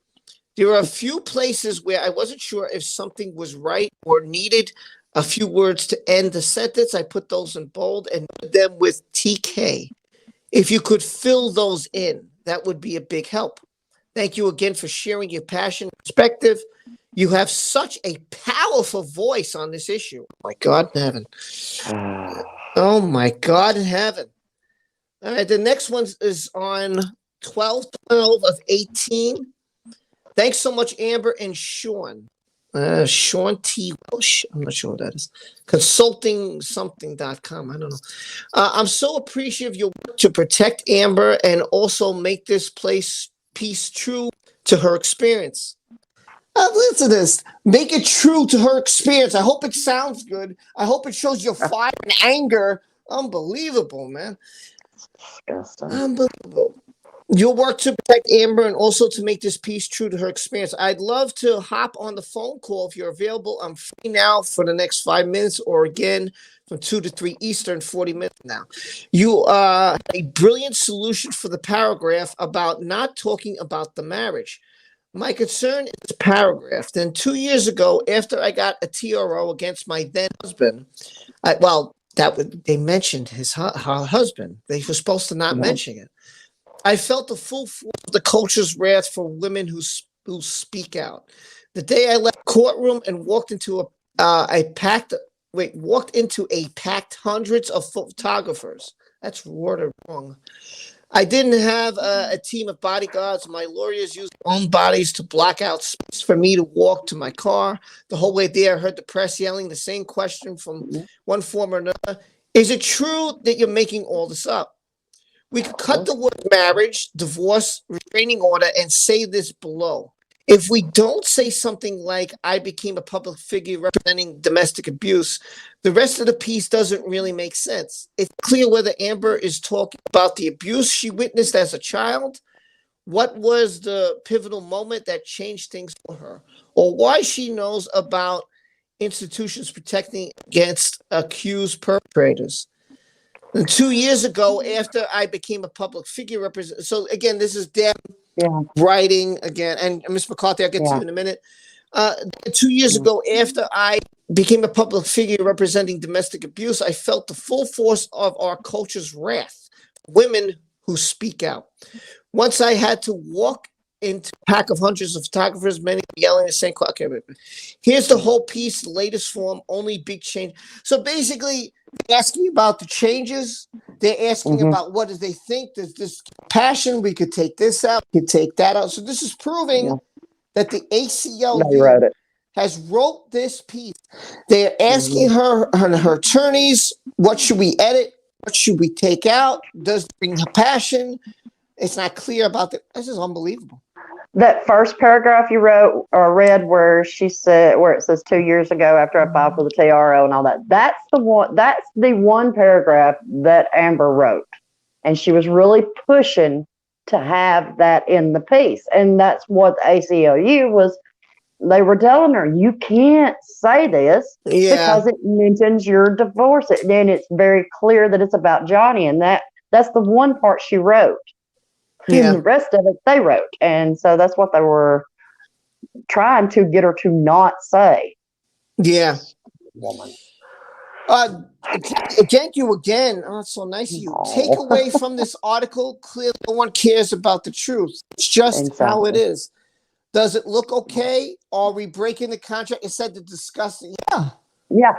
A: There are a few places where I wasn't sure if something was right or needed a few words to end the sentence. I put those in bold and put them with TK. If you could fill those in, that would be a big help. Thank you again for sharing your passion and perspective. You have such a powerful voice on this issue. Oh my God in heaven. Oh my God in heaven. All right, the next one is on 12/12 of 18. Thanks so much, Amber and Sean. Sean T. Welsh. I'm not sure what that is. Consultingsomething.com. I don't know. I'm so appreciative of your work to protect Amber and also make this piece true to her experience. Listen to this. Make it true to her experience. I hope it sounds good. I hope it shows your fire and anger. Unbelievable, man.
B: Disgusting.
A: Unbelievable. You'll work to protect Amber and also to make this piece true to her experience. I'd love to hop on the phone call if you're available. I'm free now for the next 5 minutes, or again from 2 to 3 Eastern, 40 minutes now. You a brilliant solution for the paragraph about not talking about the marriage. My concern is paragraph. Then 2 years ago, after I got a TRO against my then husband, they mentioned her husband. They were supposed to not mention it. I felt the full force of the culture's wrath for women who speak out. The day I left the courtroom and walked into a packed hundreds of photographers. That's worded wrong. I didn't have a team of bodyguards. My lawyers used their own bodies to block out space for me to walk to my car. The whole way there, I heard the press yelling the same question from one form or another. Is it true that you're making all this up? We could cut the word marriage, divorce, restraining order, and say this below. If we don't say something like, I became a public figure representing domestic abuse, the rest of the piece doesn't really make sense. It's clear whether Amber is talking about the abuse she witnessed as a child, what was the pivotal moment that changed things for her, or why she knows about institutions protecting against accused perpetrators. And 2 years ago, after I became a public figure so again, this is Deb writing again, and Ms. McCarthy, I'll get to you in a minute. 2 years ago, after I became a public figure representing domestic abuse, I felt the full force of our culture's wrath. Women who speak out. Once I had to walk into a pack of hundreds of photographers, many yelling the same. Okay, here's the whole piece, the latest form, only big change. So basically, they're asking about the changes. They're asking about what do they think. There's this passion. We could take this out. We could take that out. So this is proving that the ACLU has wrote this piece. They're asking her attorneys, what should we edit? What should we take out? Does it bring her passion? It's not clear about that. This is unbelievable.
B: That first paragraph you wrote or read where she said, where it says 2 years ago after I filed for the TRO and all that, that's the one paragraph that Amber wrote. And she was really pushing to have that in the piece. And that's what the ACLU was, they were telling her, you can't say this because it mentions your divorce. And it's very clear that it's about Johnny. And that's the one part she wrote. And the rest of it they wrote. And so that's what they were trying to get her to not say.
A: Yeah.
B: Woman.
A: Thank you again. Oh, it's so nice of you. Take away from this article, clearly no one cares about the truth. It's just how it is. Does it look okay? Are we breaking the contract? It said to discuss it. Yeah.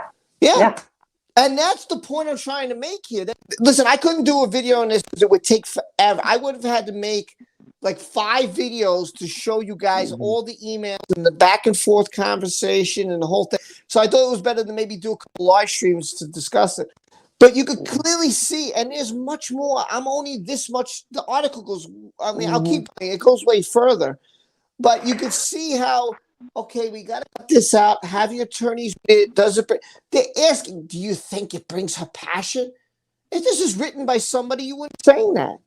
A: And that's the point I'm trying to make here. Listen, I couldn't do a video on this because it would take forever. I would have had to make like 5 videos to show you guys all the emails and the back and forth conversation and the whole thing. So I thought it was better to maybe do a couple live streams to discuss it. But you could clearly see, and there's much more. I'm only this much. The article goes, I mean, I'll keep playing. It goes way further. But you could see how, okay, we got to cut this out. Have your attorneys, they're asking, do you think it brings her passion? If this is written by somebody, you wouldn't say that.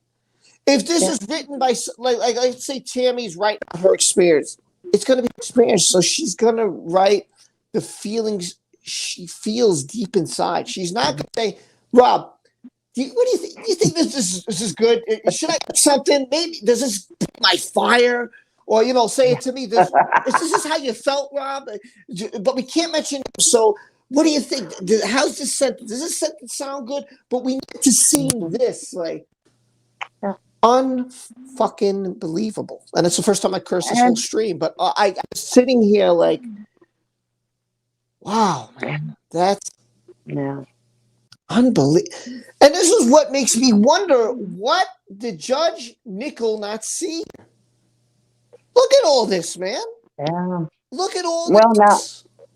A: If this is written by, like let's say Tammy's writing her experience, it's going to be experience. So she's going to write the feelings she feels deep inside. She's not going to say, Rob, what do you think? Do you think this is good? Should I add something? Maybe, does this put my fire? Or, say it to me. This is how you felt, Rob. But we can't mention it. So what do you think? How's this sentence? Does this sentence sound good? But we need to see this. Like, unfucking believable. And it's the first time I cursed this whole stream. But I was sitting here like, wow, man. That's unbelievable. And this is what makes me wonder, what did Judge Nickel not see? Look at all this, man.
B: Yeah.
A: Look at all
B: this. Now,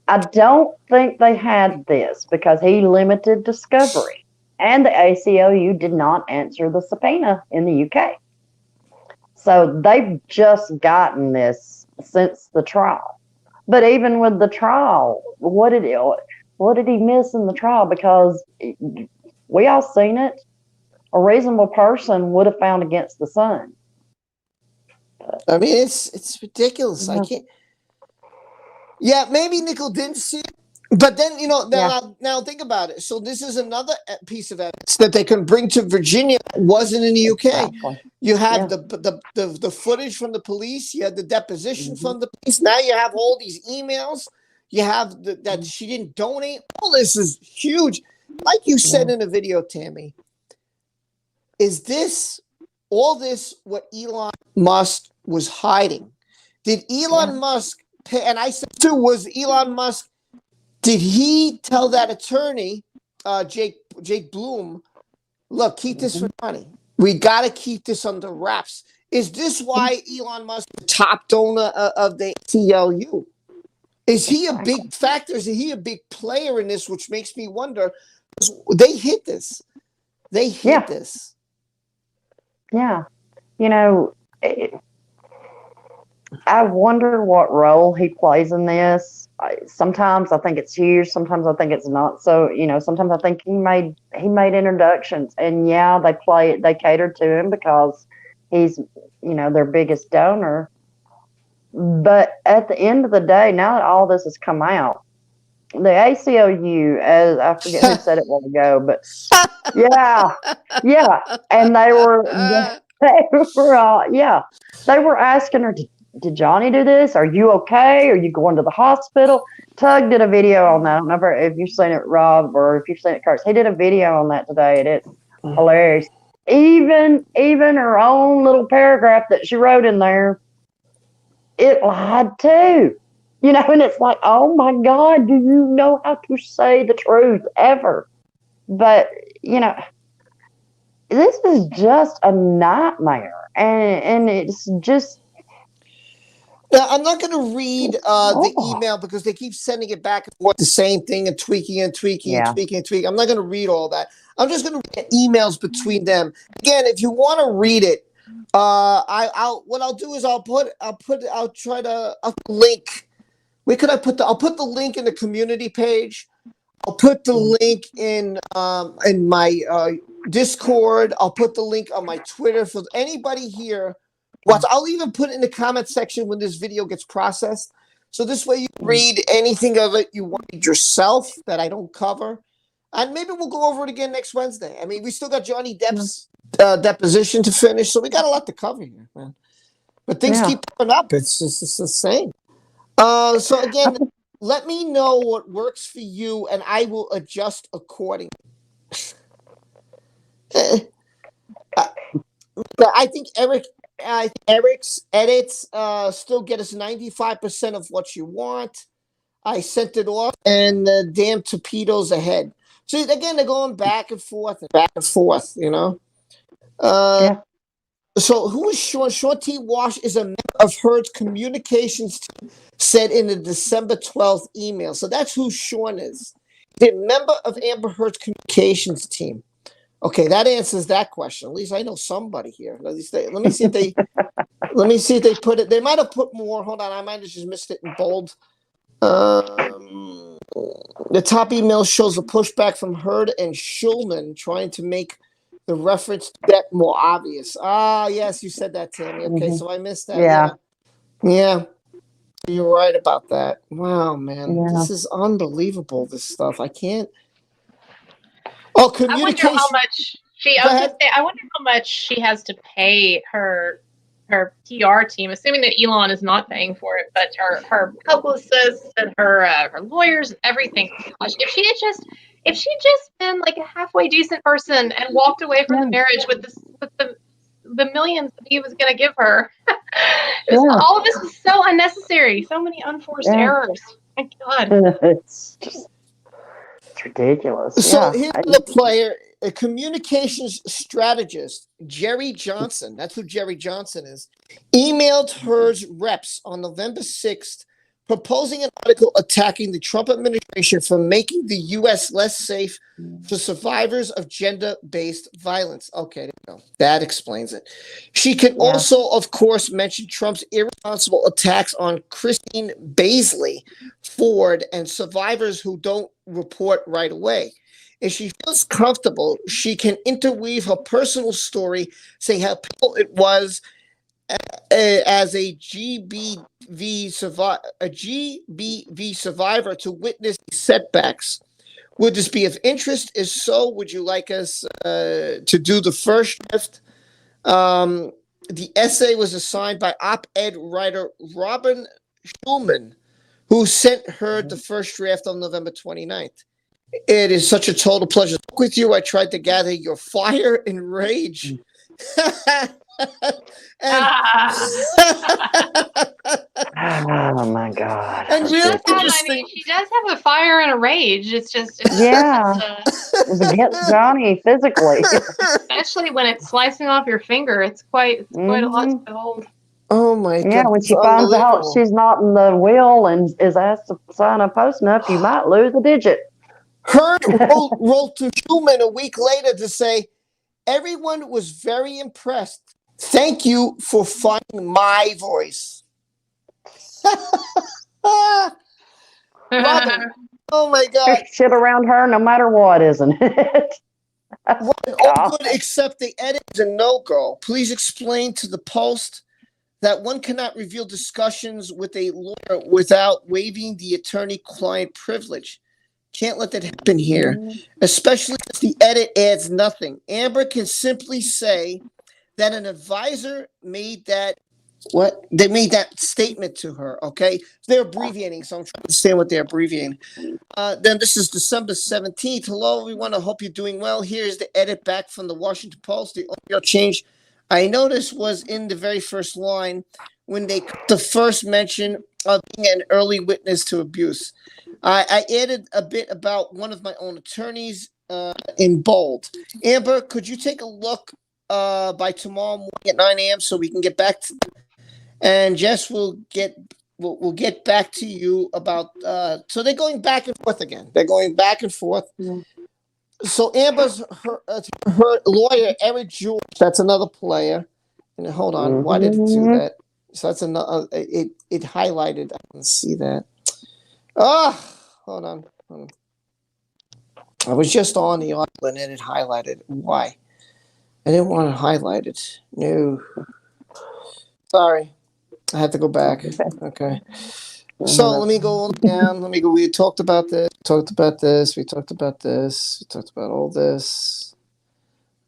B: I don't think they had this because he limited discovery. And the ACLU did not answer the subpoena in the UK. So they've just gotten this since the trial. But even with the trial, what did he miss in the trial? Because we all seen it. a reasonable person would have found against the son.
A: I mean, it's ridiculous. I
B: Yeah.
A: can't. Yeah, maybe Nickel didn't see it, but then now think about it. So this is another piece of evidence that they can bring to Virginia that wasn't in the UK.
B: Exactly.
A: You have
B: Yeah.
A: the footage from the police. You have the deposition
B: Mm-hmm.
A: from the police. Now you have all these emails. You have that she didn't donate. All this is huge. Like you said in the video, Tammy, is this all this what Elon Musk was hiding? Did Elon Musk pay? And I said too, was Elon Musk? Did he tell that attorney, Jake Bloom, look, keep this for money. We got to keep this under wraps. Is this why Elon Musk, the top donor of the ACLU? Is he a big factor? Is he a big player in this? Which makes me wonder. They hit this. They hit this.
B: Yeah. You know, I wonder what role he plays in this. Sometimes I think it's huge. Sometimes I think it's not. So, you know, sometimes I think he made introductions, and they catered to him because he's, you know, their biggest donor. But at the end of the day, now that all this has come out, the ACLU, as I forget who said it a while ago, but and they were asking her, did Johnny do this? Are you okay? Are you going to the hospital? Tug did a video on that. I don't know if you've seen it, Rob, or if you've seen it, Curtis. He did a video on that today, and it's hilarious. Even her own little paragraph that she wrote in there, it lied too. You know, and it's like, oh my God, do you know how to say the truth ever? But, you know, this is just a nightmare. And it's just.
A: Now, I'm not going to read the email because they keep sending it back and forth, the same thing, and tweaking and tweaking and tweaking and tweaking. I'm not going to read all that. I'm just going to read emails between them. Again, if you want to read it, what I'll do is I'll put the link. Where could I put I'll put the link in the community page. I'll put the link in my Discord. I'll put the link on my Twitter for anybody here. I'll even put it in the comment section when this video gets processed. So this way you can read anything of it you want yourself that I don't cover. And maybe we'll go over it again next Wednesday. I mean, we still got Johnny Depp's deposition to finish, so we got a lot to cover here, man. But things keep coming up. It's insane. So again, let me know what works for you, and I will adjust accordingly. I think Eric's edits still get us 95% of what you want. I sent it off, and the damn torpedoes ahead. So again, they're going back and forth, you know. So who is Sean? Sean T. Wash is a member of Heard's communications team, said in the December 12th email. So that's who Sean is. He's a member of Amber Heard's communications team. Okay, that answers that question. At least I know somebody here. Let me see if they put it. They might have put more. Hold on, I might have just missed it in bold. The top email shows a pushback from Heard and Schulman trying to make the reference to Depp more obvious. Ah, yes, you said that, Tammy. Okay, so I missed that. Yeah. You're right about that. Wow, man. This is unbelievable, this stuff. I can't. Oh, communication.
C: I wonder how much I wonder how much she has to pay her PR team, assuming that Elon is not paying for it, but her publicists and her lawyers and everything. Gosh, if she just been like a halfway decent person and walked away from the marriage with the millions that he was going to give her, all of this was so unnecessary. So many unforced errors. My God.
B: It's ridiculous.
A: So here's the player, a communications strategist, Jerry Johnson. That's who Jerry Johnson is. Emailed Heard's reps on November 6th, proposing an article attacking the Trump administration for making the U.S. less safe for survivors of gender-based violence. Okay, there you go. That explains it. She can also, of course, mention Trump's irresponsible attacks on Christine Blasey Ford and survivors who don't report right away. If she feels comfortable, she can interweave her personal story, saying how painful it was as a GBV survivor to witness setbacks. Would this be of interest? If so, would you like us to do the first draft? The essay was assigned by op-ed writer Robin Schulman, who sent her the first draft on November 29th. It is such a total pleasure to talk with you. I tried to gather your fire and rage. And
B: Oh my God.
A: And
C: She
A: really
C: does have, I
A: interesting.
C: mean, she does have a fire and a rage. It's just,
B: Yeah. It was against Johnny physically.
C: especially when it's slicing off your finger. It's quite a lot to behold.
A: Oh my God.
B: Yeah, when she finds out she's not in the will and is asked to sign a post-nup, you might lose a digit.
A: Heard wrote to Schulman a week later to say, everyone was very impressed. Thank you for finding my voice. Robin, oh my God.
B: There's shit around her no matter what, isn't it?
A: All good except the edit is a no-go. Please explain to the Post that one cannot reveal discussions with a lawyer without waiving the attorney-client privilege. Can't let that happen here, especially if the edit adds nothing. Amber can simply say that an advisor made that they made that statement to her. Okay, they're abbreviating, so I'm trying to understand what they're abbreviating. Then this is December 17th. Hello, everyone. I hope you're doing well. Here's the edit back from the Washington Post. The audio change I noticed was in the very first line when they cut the first mention of being an early witness to abuse. I added a bit about one of my own attorneys in bold. Amber, could you take a look by tomorrow morning at 9 a.m. so we can get back to, and Jess will get back to you about so they're going back and forth again. They're going back and forth. So Amber's her lawyer, Eric George, that's another player. And hold on, why did it do that? So that's another it highlighted. I can see that. Hold on. I was just on the article and it highlighted. Why? I didn't want to highlight it. No. Sorry. I had to go back. Okay. So let me go down. We talked about this. We talked about all this.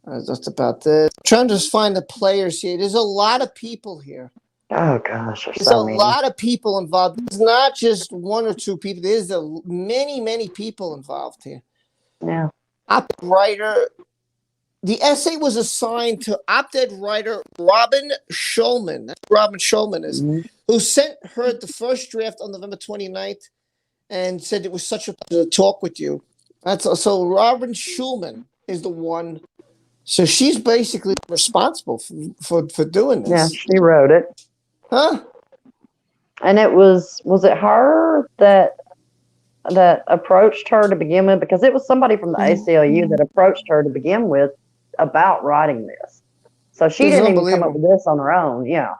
A: I talked about this. I'm trying to just find the players here. There's a lot of people here.
B: Oh gosh, there's
A: a
B: many.
A: lot of people involved. It's not just one or two people. There's many people involved here.
B: Yeah.
A: Op-ed writer. The essay was assigned to op-ed writer Robin Schulman. That's who Robin Schulman is, who sent her the first draft on November 29th and said it was such a pleasure to talk with you. So Robin Schulman is the one. So she's basically responsible for doing this.
B: Yeah, she wrote it.
A: Huh?
B: And it was it her that approached her to begin with? Because it was somebody from the ACLU that approached her to begin with about writing this. So she didn't even come up with this on her own. Yeah.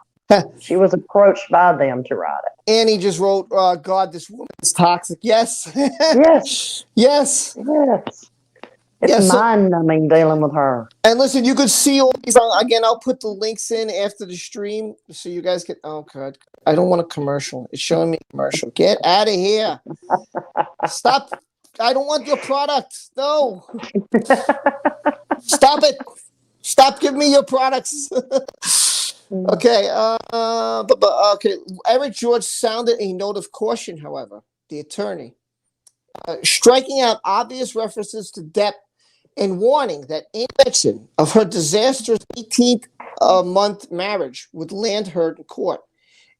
B: She was approached by them to write it.
A: Annie just wrote, God, this woman is toxic. Yes.
B: Yes. It's mind-numbing dealing with her.
A: And listen, you could see all these. Again, I'll put the links in after the stream so you guys can. Oh, God. I don't want a commercial. It's showing me a commercial. Get out of here. Stop. I don't want your product. No. Stop it. Stop giving me your products. Okay. Okay. Eric George sounded a note of caution, however, the attorney, striking out obvious references to Depp and warning that any mention of her disastrous 18th month marriage would land her in court.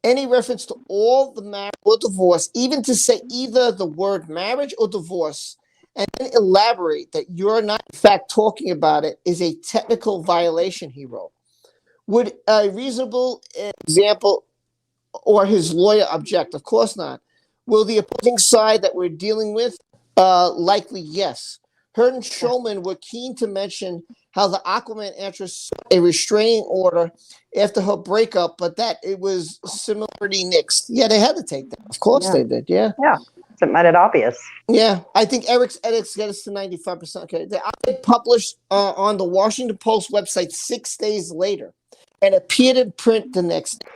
A: Any reference to all the marriage or divorce, even to say either the word marriage or divorce, and then elaborate that you're not in fact talking about it, is a technical violation, he wrote. Would a reasonable example or his lawyer object? Of course not. Will the opposing side that we're dealing with? Likely yes. Heard and Schulman were keen to mention how the Aquaman actress sought a restraining order after her breakup, but that it was similarly nixed. Yeah, they had to take that. Of course they did. Yeah.
B: It made it obvious.
A: Yeah, I think Eric's edits get us to 95%. Okay, the op-ed published on the Washington Post website 6 days later and appeared in print the next day.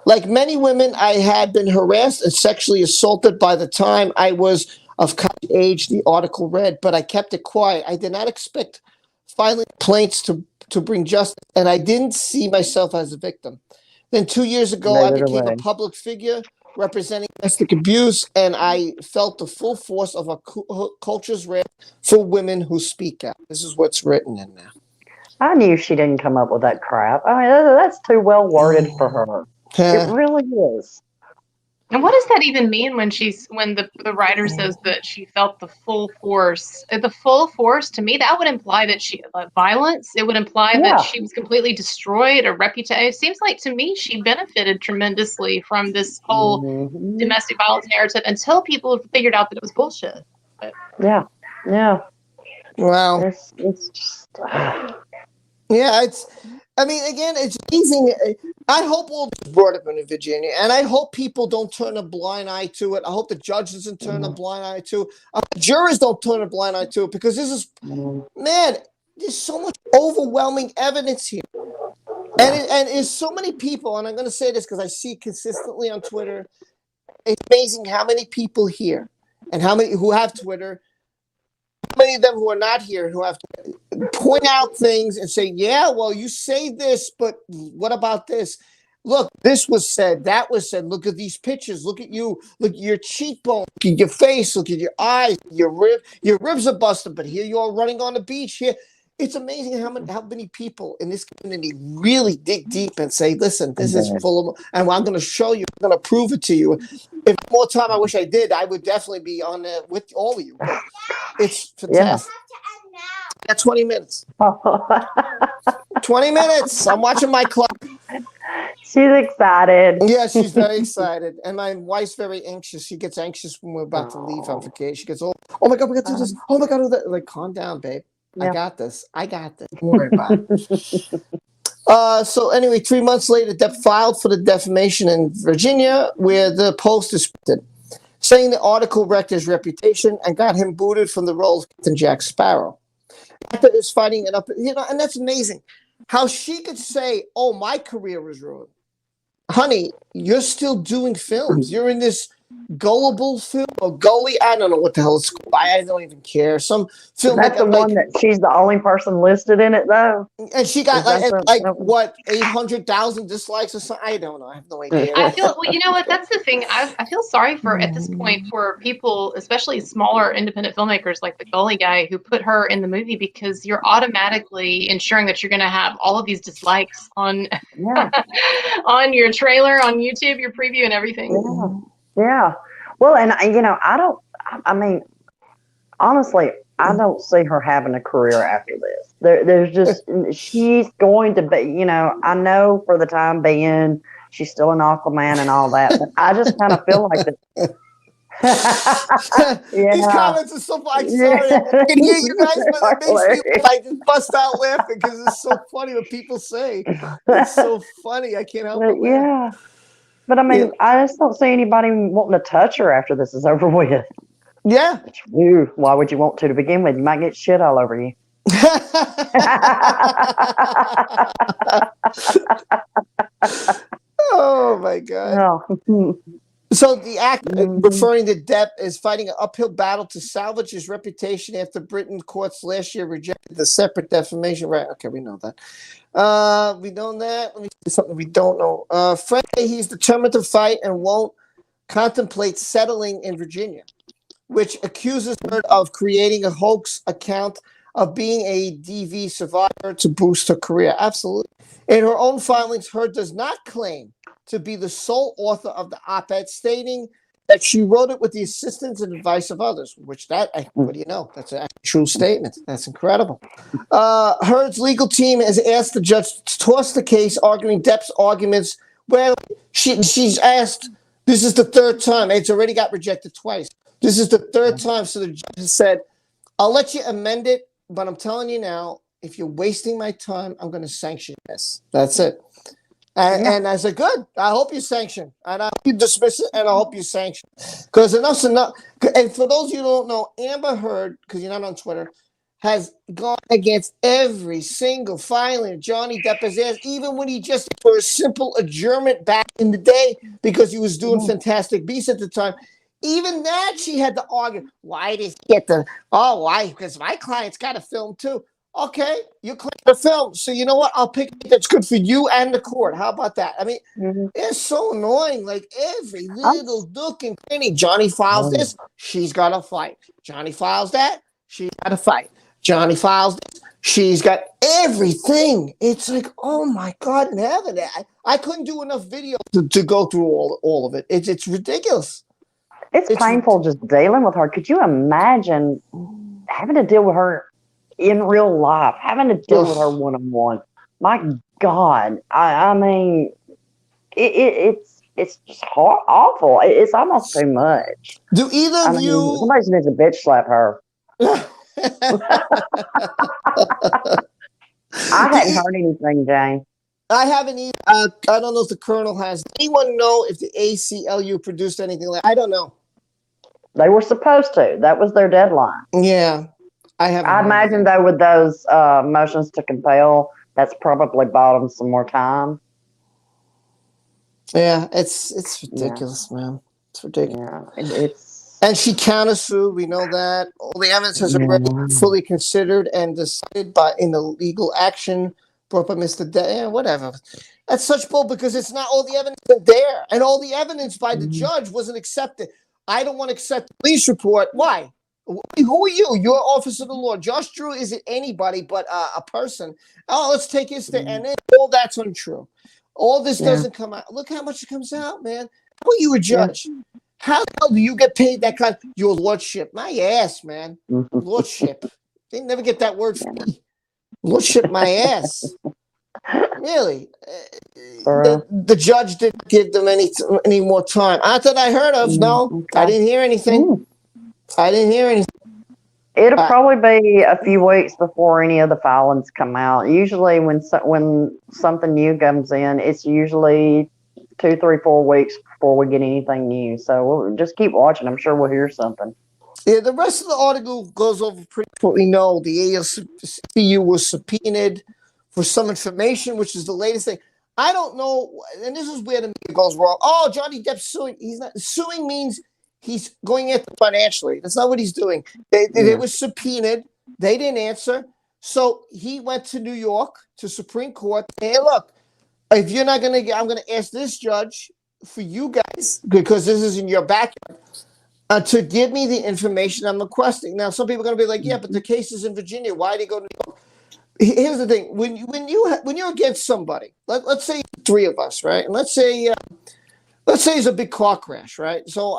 A: Like many women, I had been harassed and sexually assaulted by the time I was of college age, the article read, but I kept it quiet. I did not expect filing complaints to bring justice, and I didn't see myself as a victim. Then 2 years ago, I
B: Neither
A: became a
B: way.
A: public figure representing domestic abuse, and I felt the full force of our culture's wrath for women who speak out. This is what's written in there.
B: I knew she didn't come up with that crap. I mean, that's too well worded for her. It really is.
C: And what does that even mean when the writer says that she felt the full force? The full force, to me, that would imply that she violence. It would imply that she was completely destroyed or reputation. It seems like to me she benefited tremendously from this whole domestic violence narrative until people figured out that it was bullshit. But,
B: Yeah.
A: Wow.
B: It's just.
A: Yeah, I mean, again, it's amazing. I hope all this brought up in Virginia, and I hope people don't turn a blind eye to it. I hope the judge doesn't turn a blind eye to it. Jurors don't turn a blind eye to it, because this is, man, there's so much overwhelming evidence here. And there's so many people, and I'm going to say this because I see it consistently on Twitter. It's amazing how many people here and how many who have Twitter, how many of them who are not here who have to point out things and say, yeah, well, you say this, but what about this? Look, this was said, that was said. Look at these pictures. Look at you. Look at your cheekbone. Look at your face. Look at your eyes. Your ribs are busted, but here you are running on the beach here. It's amazing how many people in this community really dig deep and say, listen, this is full of, and I'm going to show you, I'm going to prove it to you. If more time I wish I did, I would definitely be on there with all of you. But it's fantastic. Yeah, 20 minutes. 20 minutes. I'm watching my clock.
B: She's excited.
A: Yeah, she's very excited. And my wife's very anxious. She gets anxious when we're about to leave on vacation. She gets, oh my God, we got to do this. Oh my God, do that. Like, calm down, babe. Yeah. I got this. Don't worry about it. So anyway, 3 months later, Depp filed for the defamation in Virginia, where the Post is printed, saying the article wrecked his reputation and got him booted from the role of Captain Jack Sparrow. After is fighting it up, and that's amazing. How she could say, "Oh, my career was ruined." Honey, you're still doing films. You're in this gullible film or gully. I don't know what the hell it's called. I don't even care. Some film.
B: That's the one that she's the only person listed in it, though.
A: And she got what 800,000 dislikes or something. I don't know. I have no idea.
C: I feel well. You know what? That's the thing. I feel sorry for at this point for people, especially smaller independent filmmakers like the Gully guy who put her in the movie, because you're automatically ensuring that you're going to have all of these dislikes on on your trailer, on YouTube, your preview, and everything.
B: Yeah. Well, and I mean, honestly, I don't see her having a career after this. There's just, she's going to be, I know for the time being, she's still an Aquaman and all that, but I just kind of feel like that.
A: These comments are so funny. Sorry, I can hear you guys, but it makes me, I just bust out laughing because it's so funny what people say. It's so funny. I can't help it.
B: Yeah. But I mean, I just don't see anybody wanting to touch her after this is over with.
A: Yeah.
B: Why would you want to begin with? You might get shit all over you.
A: Oh my God.
B: No.
A: So the actor, referring to Depp, is fighting an uphill battle to salvage his reputation after Britain courts last year rejected the separate defamation. Right? Okay, we know that. We know that. Let me see something we don't know. Frankly, he's determined to fight and won't contemplate settling in Virginia, which accuses her of creating a hoax account of being a DV survivor to boost her career. Absolutely. In her own filings, Heard does not claim to be the sole author of the op-ed, stating that she wrote it with the assistance and advice of others, which what do you know? That's a true statement. That's incredible. Heard's legal team has asked the judge to toss the case, arguing Depp's arguments. Well, she's asked, this is the third time. It's already got rejected twice. This is the third time. So the judge has said, I'll let you amend it, but I'm telling you now, if you're wasting my time, I'm going to sanction this. That's it. And I said, good. I hope you sanction. And I hope you dismiss it, and I hope you sanction. Because enough's enough. And for those of you who don't know, Amber Heard, because you're not on Twitter, has gone against every single filing Johnny Depp has asked, even when he just for a simple adjournment back in the day because he was doing Fantastic Beasts at the time. Even that she had to argue. Why did he get why? Because my client's got a film too. Okay, you click the film. So you know what? I'll pick it that's good for you and the court. How about that? I mean, it's so annoying. Like every little nook and cranny. Johnny files this, she's got to fight. Johnny files that, she's got to fight. Johnny files this, she's got everything. It's like, oh my God in heaven. I couldn't do enough video to go through all of it. It's ridiculous.
B: It's painful just dealing with her. Could you imagine having to deal with her in real life, having to deal with her one-on-one? My God. I mean, it's just awful. It's almost too much.
A: Do either of you...
B: Somebody needs to bitch slap her. I hadn't heard anything, Jane.
A: I haven't either. I don't know if the Colonel has. Does anyone know if the ACLU produced anything like I don't know.
B: They were supposed to. That was their deadline.
A: Yeah. I
B: imagine, though, with those motions to compel, that's probably bought them some more time.
A: Yeah, it's ridiculous, man. It's ridiculous.
B: Yeah,
A: and she countersued. We know that. All the evidence has already fully considered and decided in the legal action brought by Mr. Whatever. That's such bull because it's not all the evidence there. And all the evidence by the judge wasn't accepted. I don't want to accept the police report. Why? Who are you? You're officer of the law. Josh Drew isn't anybody but a person. Oh, let's take his thing. And then all that's untrue. All this doesn't come out. Look how much it comes out, man. How are you a judge? How the hell do you get paid that kind? Your lordship. My ass, man. Lordship. They never get that word for me. Lordship, my ass. Really? The judge didn't give them any more time. Not that I heard of. No, I didn't hear anything.
B: It'll probably be a few weeks before any of the filings come out. Usually when something new comes in, it's usually 2, 3, 4 weeks before we get anything new. So we'll just keep watching. I'm sure we'll hear something.
A: Yeah, the rest of the article goes over pretty what we know. The ACLU was subpoenaed for some information, which is the latest thing. I don't know, and this is where the media goes wrong. Oh, Johnny Depp's suing. He's not suing means he's going after financially. That's not what he's doing. They were subpoenaed. They didn't answer. So he went to New York to Supreme Court. Hey, look, if you're not going to I'm going to ask this judge for you guys, because this is in your backyard, to give me the information I'm requesting. Now, some people are going to be like, yeah, but the case is in Virginia. Why did he go to New York? Here's the thing. When you're against somebody, let's say 3 of us, right? And let's say it's a big car crash, right? So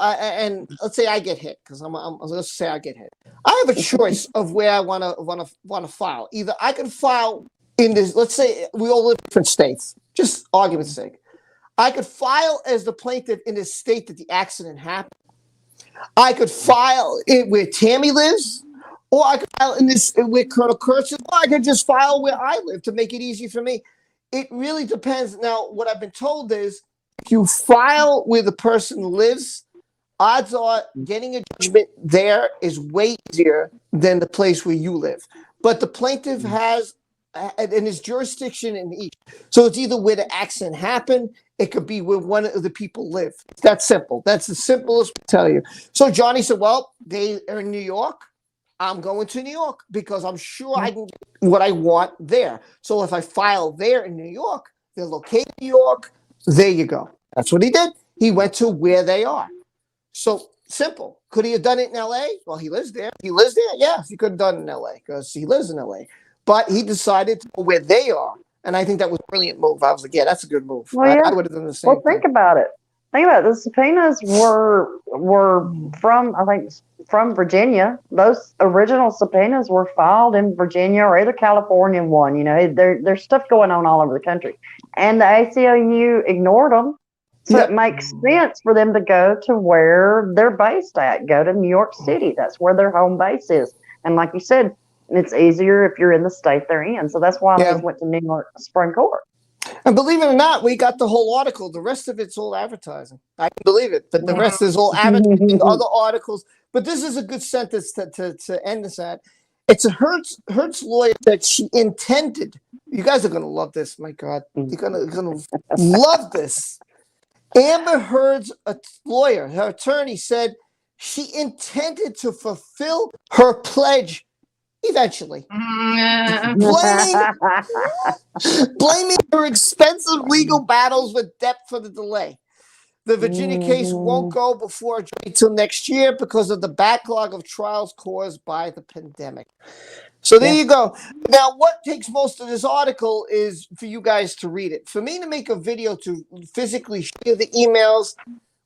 A: let's say I get hit because let's say I get hit. I have a choice of where I want to file. Either I can file in this. Let's say we all live in different states. Just argument's sake, I could file as the plaintiff in the state that the accident happened. I could file it where Tammy lives, or I could file in this where Colonel Kurtz is, or I could just file where I live to make it easy for me. It really depends. Now, what I've been told is if you file where the person lives, odds are getting a judgment there is way easier than the place where you live. But the plaintiff has in his jurisdiction in each. So it's either where the accident happened, it could be where one of the people live. It's that simple. That's the simplest to tell you. So Johnny said, well, they are in New York. I'm going to New York because I'm sure I can get what I want there. So if I file there in New York, they're located in New York. There you go. That's what he did. He went to where they are. So simple. Could he have done it in LA? Well, he lives there. He lives there. Yes, he could have done it in LA because he lives in LA. But he decided to go where they are. And I think that was a brilliant move. I was like, yeah, that's a good move.
B: Well, yeah.
A: I would have done the same thing.
B: Think about it. The subpoenas were from, I think, from Virginia. Those original subpoenas were filed in Virginia or either California one. You know, there's stuff going on all over the country. And the ACLU ignored them. So it makes sense for them to go to where they're based at. Go to New York City. That's where their home base is. And like you said, it's easier if you're in the state they're in. So that's why they went to New York Supreme Court.
A: And believe it or not, we got the whole article. The rest of it's all advertising. I can believe it, but the rest is all advertising, other articles. But this is a good sentence to end this at. It's a Hertz lawyer that she intended. You guys are going to love this. My God, you're going to love this. Amber Heard's lawyer, her attorney, said she intended to fulfill her pledge eventually. Blaming her expensive legal battles with Depp for the delay. The Virginia case won't go before a jury until next year because of the backlog of trials caused by the pandemic. So there you go. Now, what takes most of this article is for you guys to read it. For me to make a video to physically share the emails,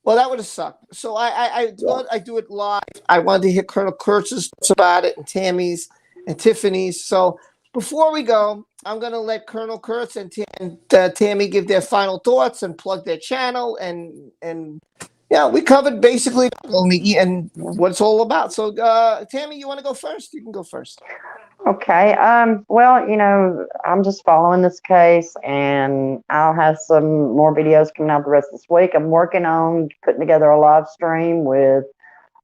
A: well, that would have sucked. So I thought I'd do it live. I wanted to hear Colonel Kurtz's thoughts about it and Tammy's and Tiffany's. So before we go, I'm going to let Colonel Kurtz and Tammy give their final thoughts and plug their channel. And yeah, we covered basically only and what it's all about. So Tammy, you want to go first? You can go first.
B: Okay. Well, I'm just following this case, and I'll have some more videos coming out the rest of this week. I'm working on putting together a live stream with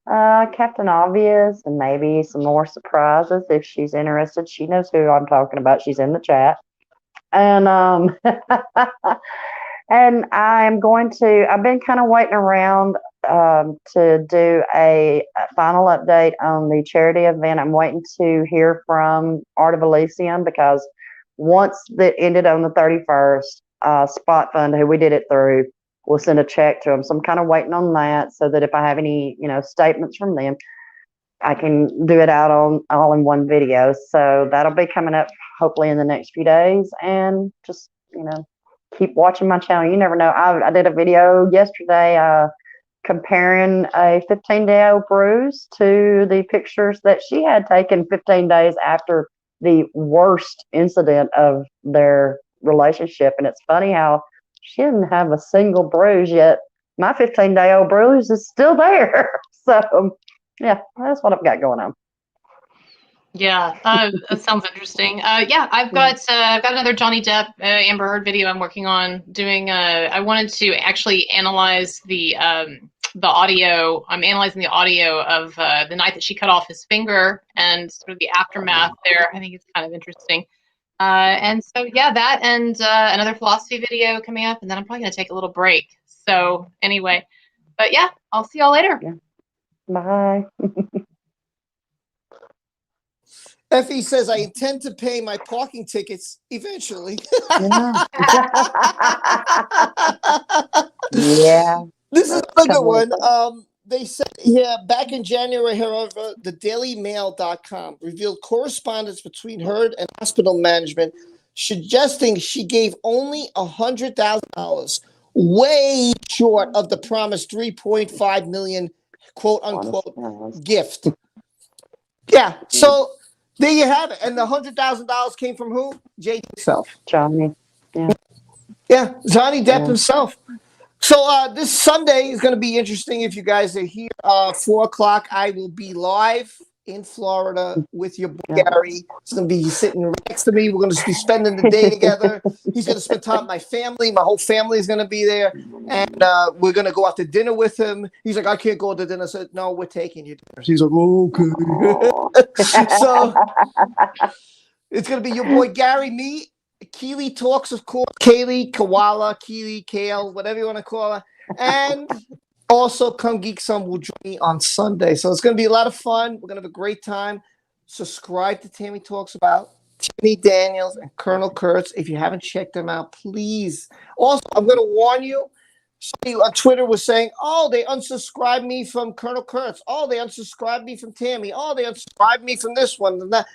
B: Captain Obvious and maybe some more surprises if she's interested. She knows who I'm talking about. She's in the chat. And and I've been kind of waiting around to do a final update on the charity event. I'm waiting to hear from Art of Elysium, because once that ended on the 31st, Spot Fund, who we did it through, will send a check to them. So I'm kind of waiting on that, so that if I have any, statements from them, I can do it out all in one video. So that'll be coming up hopefully in the next few days, and just, keep watching my channel. You never know. I did a video yesterday comparing a 15-day-old Bruce to the pictures that she had taken 15 days after the worst incident of their relationship. And it's funny how she didn't have a single bruise, yet my 15-day-old bruise is still there. So, yeah, that's what I've got going on.
C: Yeah, that sounds interesting. Yeah, I've got another Johnny Depp Amber Heard video I'm working on doing. I wanted to actually analyze the audio. I'm analyzing the audio of the night that she cut off his finger and sort of the aftermath there. I think it's kind of interesting. And so yeah, that and another philosophy video coming up, and then I'm probably gonna take a little break. So anyway, but yeah, I'll see y'all later.
B: Yeah. Bye.
A: Effie says, I intend to pay my parking tickets eventually.
B: Yeah.
A: This is a good one. They said here, back in January, however, the dailymail.com revealed correspondence between Heard and hospital management, suggesting she gave only $100,000, way short of the promised $3.5 million, quote unquote, gift. Yeah, so there you have it. And the $100,000 came from who? Jay himself.
B: Johnny.
A: Yeah, Johnny Depp himself. So this Sunday is going to be interesting. If you guys are here, 4:00, I will be live in Florida with your boy Gary. He's going to be sitting next to me. We're going to be spending the day together. He's going to spend time with my family. My whole family is going to be there. And we're going to go out to dinner with him. He's like, I can't go to dinner. I said, no, we're taking you to dinner. He's like, okay. So it's going to be your boy Gary, me, Keely Talks, of course, Kaylee, Koala, Keely, Kale, whatever you want to call her. And also, Come Geek Some will join me on Sunday. So it's going to be a lot of fun. We're going to have a great time. Subscribe to Tammy Talks About, Tiffany Daniels, and Colonel Kurtz. If you haven't checked them out, please. Also, I'm going to warn you. Somebody on Twitter was saying, oh, they unsubscribed me from Colonel Kurtz. Oh, they unsubscribed me from Tammy. Oh, they unsubscribed me from this one and that.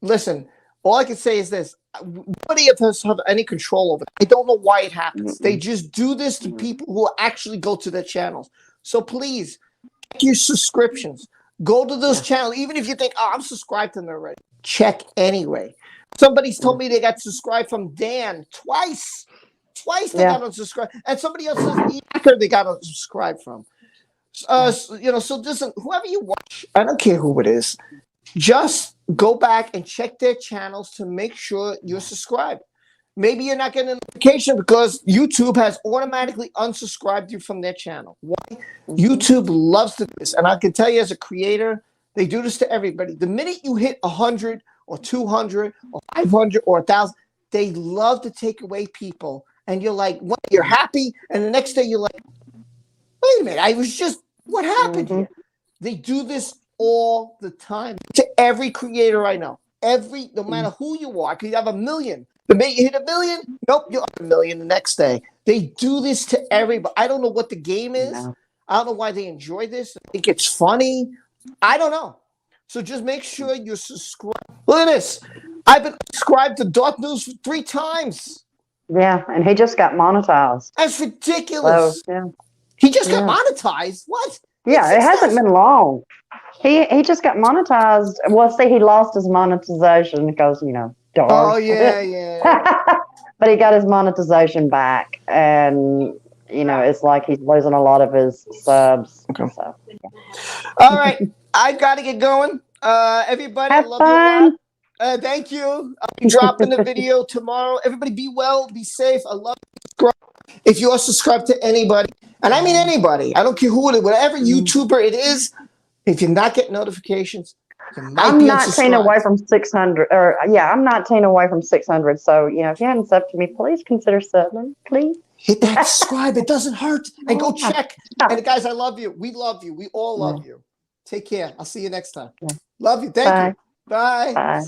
A: Listen, all I can say is this. Nobody of us have any control over it. I don't know why it happens. They just do this to people who actually go to their channels. So please, check your subscriptions. Go to those channels. Even if you think, oh, I'm subscribed to them already. Check anyway. Somebody's told me they got subscribed from Dan twice. Twice they got unsubscribed. And somebody else says they got unsubscribed from. So listen, whoever you watch, I don't care who it is, just go back and check their channels to make sure you're subscribed. Maybe you're not getting a notification because YouTube has automatically unsubscribed you from their channel. Why? YouTube loves to do this. And I can tell you as a creator, they do this to everybody. The minute you hit 100 or 200 or 500 or 1,000, they love to take away people. And you're like, what? You're happy. And the next day you're like, wait a minute, what happened here? They do this all the time to every creator I know. No matter who you are, because you have 1 million. The minute you hit 1 million, nope, you'll have 1 million the next day. They do this to everybody. I don't know what the game is.
B: No.
A: I don't know why they enjoy this. I think it's funny. I don't know. So just make sure you're subscribed. Look at this. I've been subscribed to Dark News 3 times.
B: Yeah, and he just got monetized.
A: That's ridiculous.
B: So, yeah.
A: He just got monetized. What?
B: Yeah, it hasn't been long. He just got monetized. Well, see, he lost his monetization because, dark.
A: Oh, yeah.
B: But he got his monetization back, and, it's like he's losing a lot of his subs.
A: Okay.
B: So,
A: All right. I've got to get going. Everybody,
B: have
A: I love
B: fun.
A: you a lot. Thank you. I'll be dropping the video tomorrow. Everybody be well, be safe. I love you. If you are subscribed to anybody, and I mean anybody, I don't care who it is, whatever YouTuber it is, if you're not getting notifications, you might
B: I'm
A: be
B: 19 away from 600. I'm 19 away from 600. So, if you hadn't subbed to me, please consider subbing. Please.
A: Hit that subscribe. It doesn't hurt. And go check. And guys, I love you. We love you. We all love you. Take care. I'll see you next time. Love you. Thank you. Bye.
B: Bye.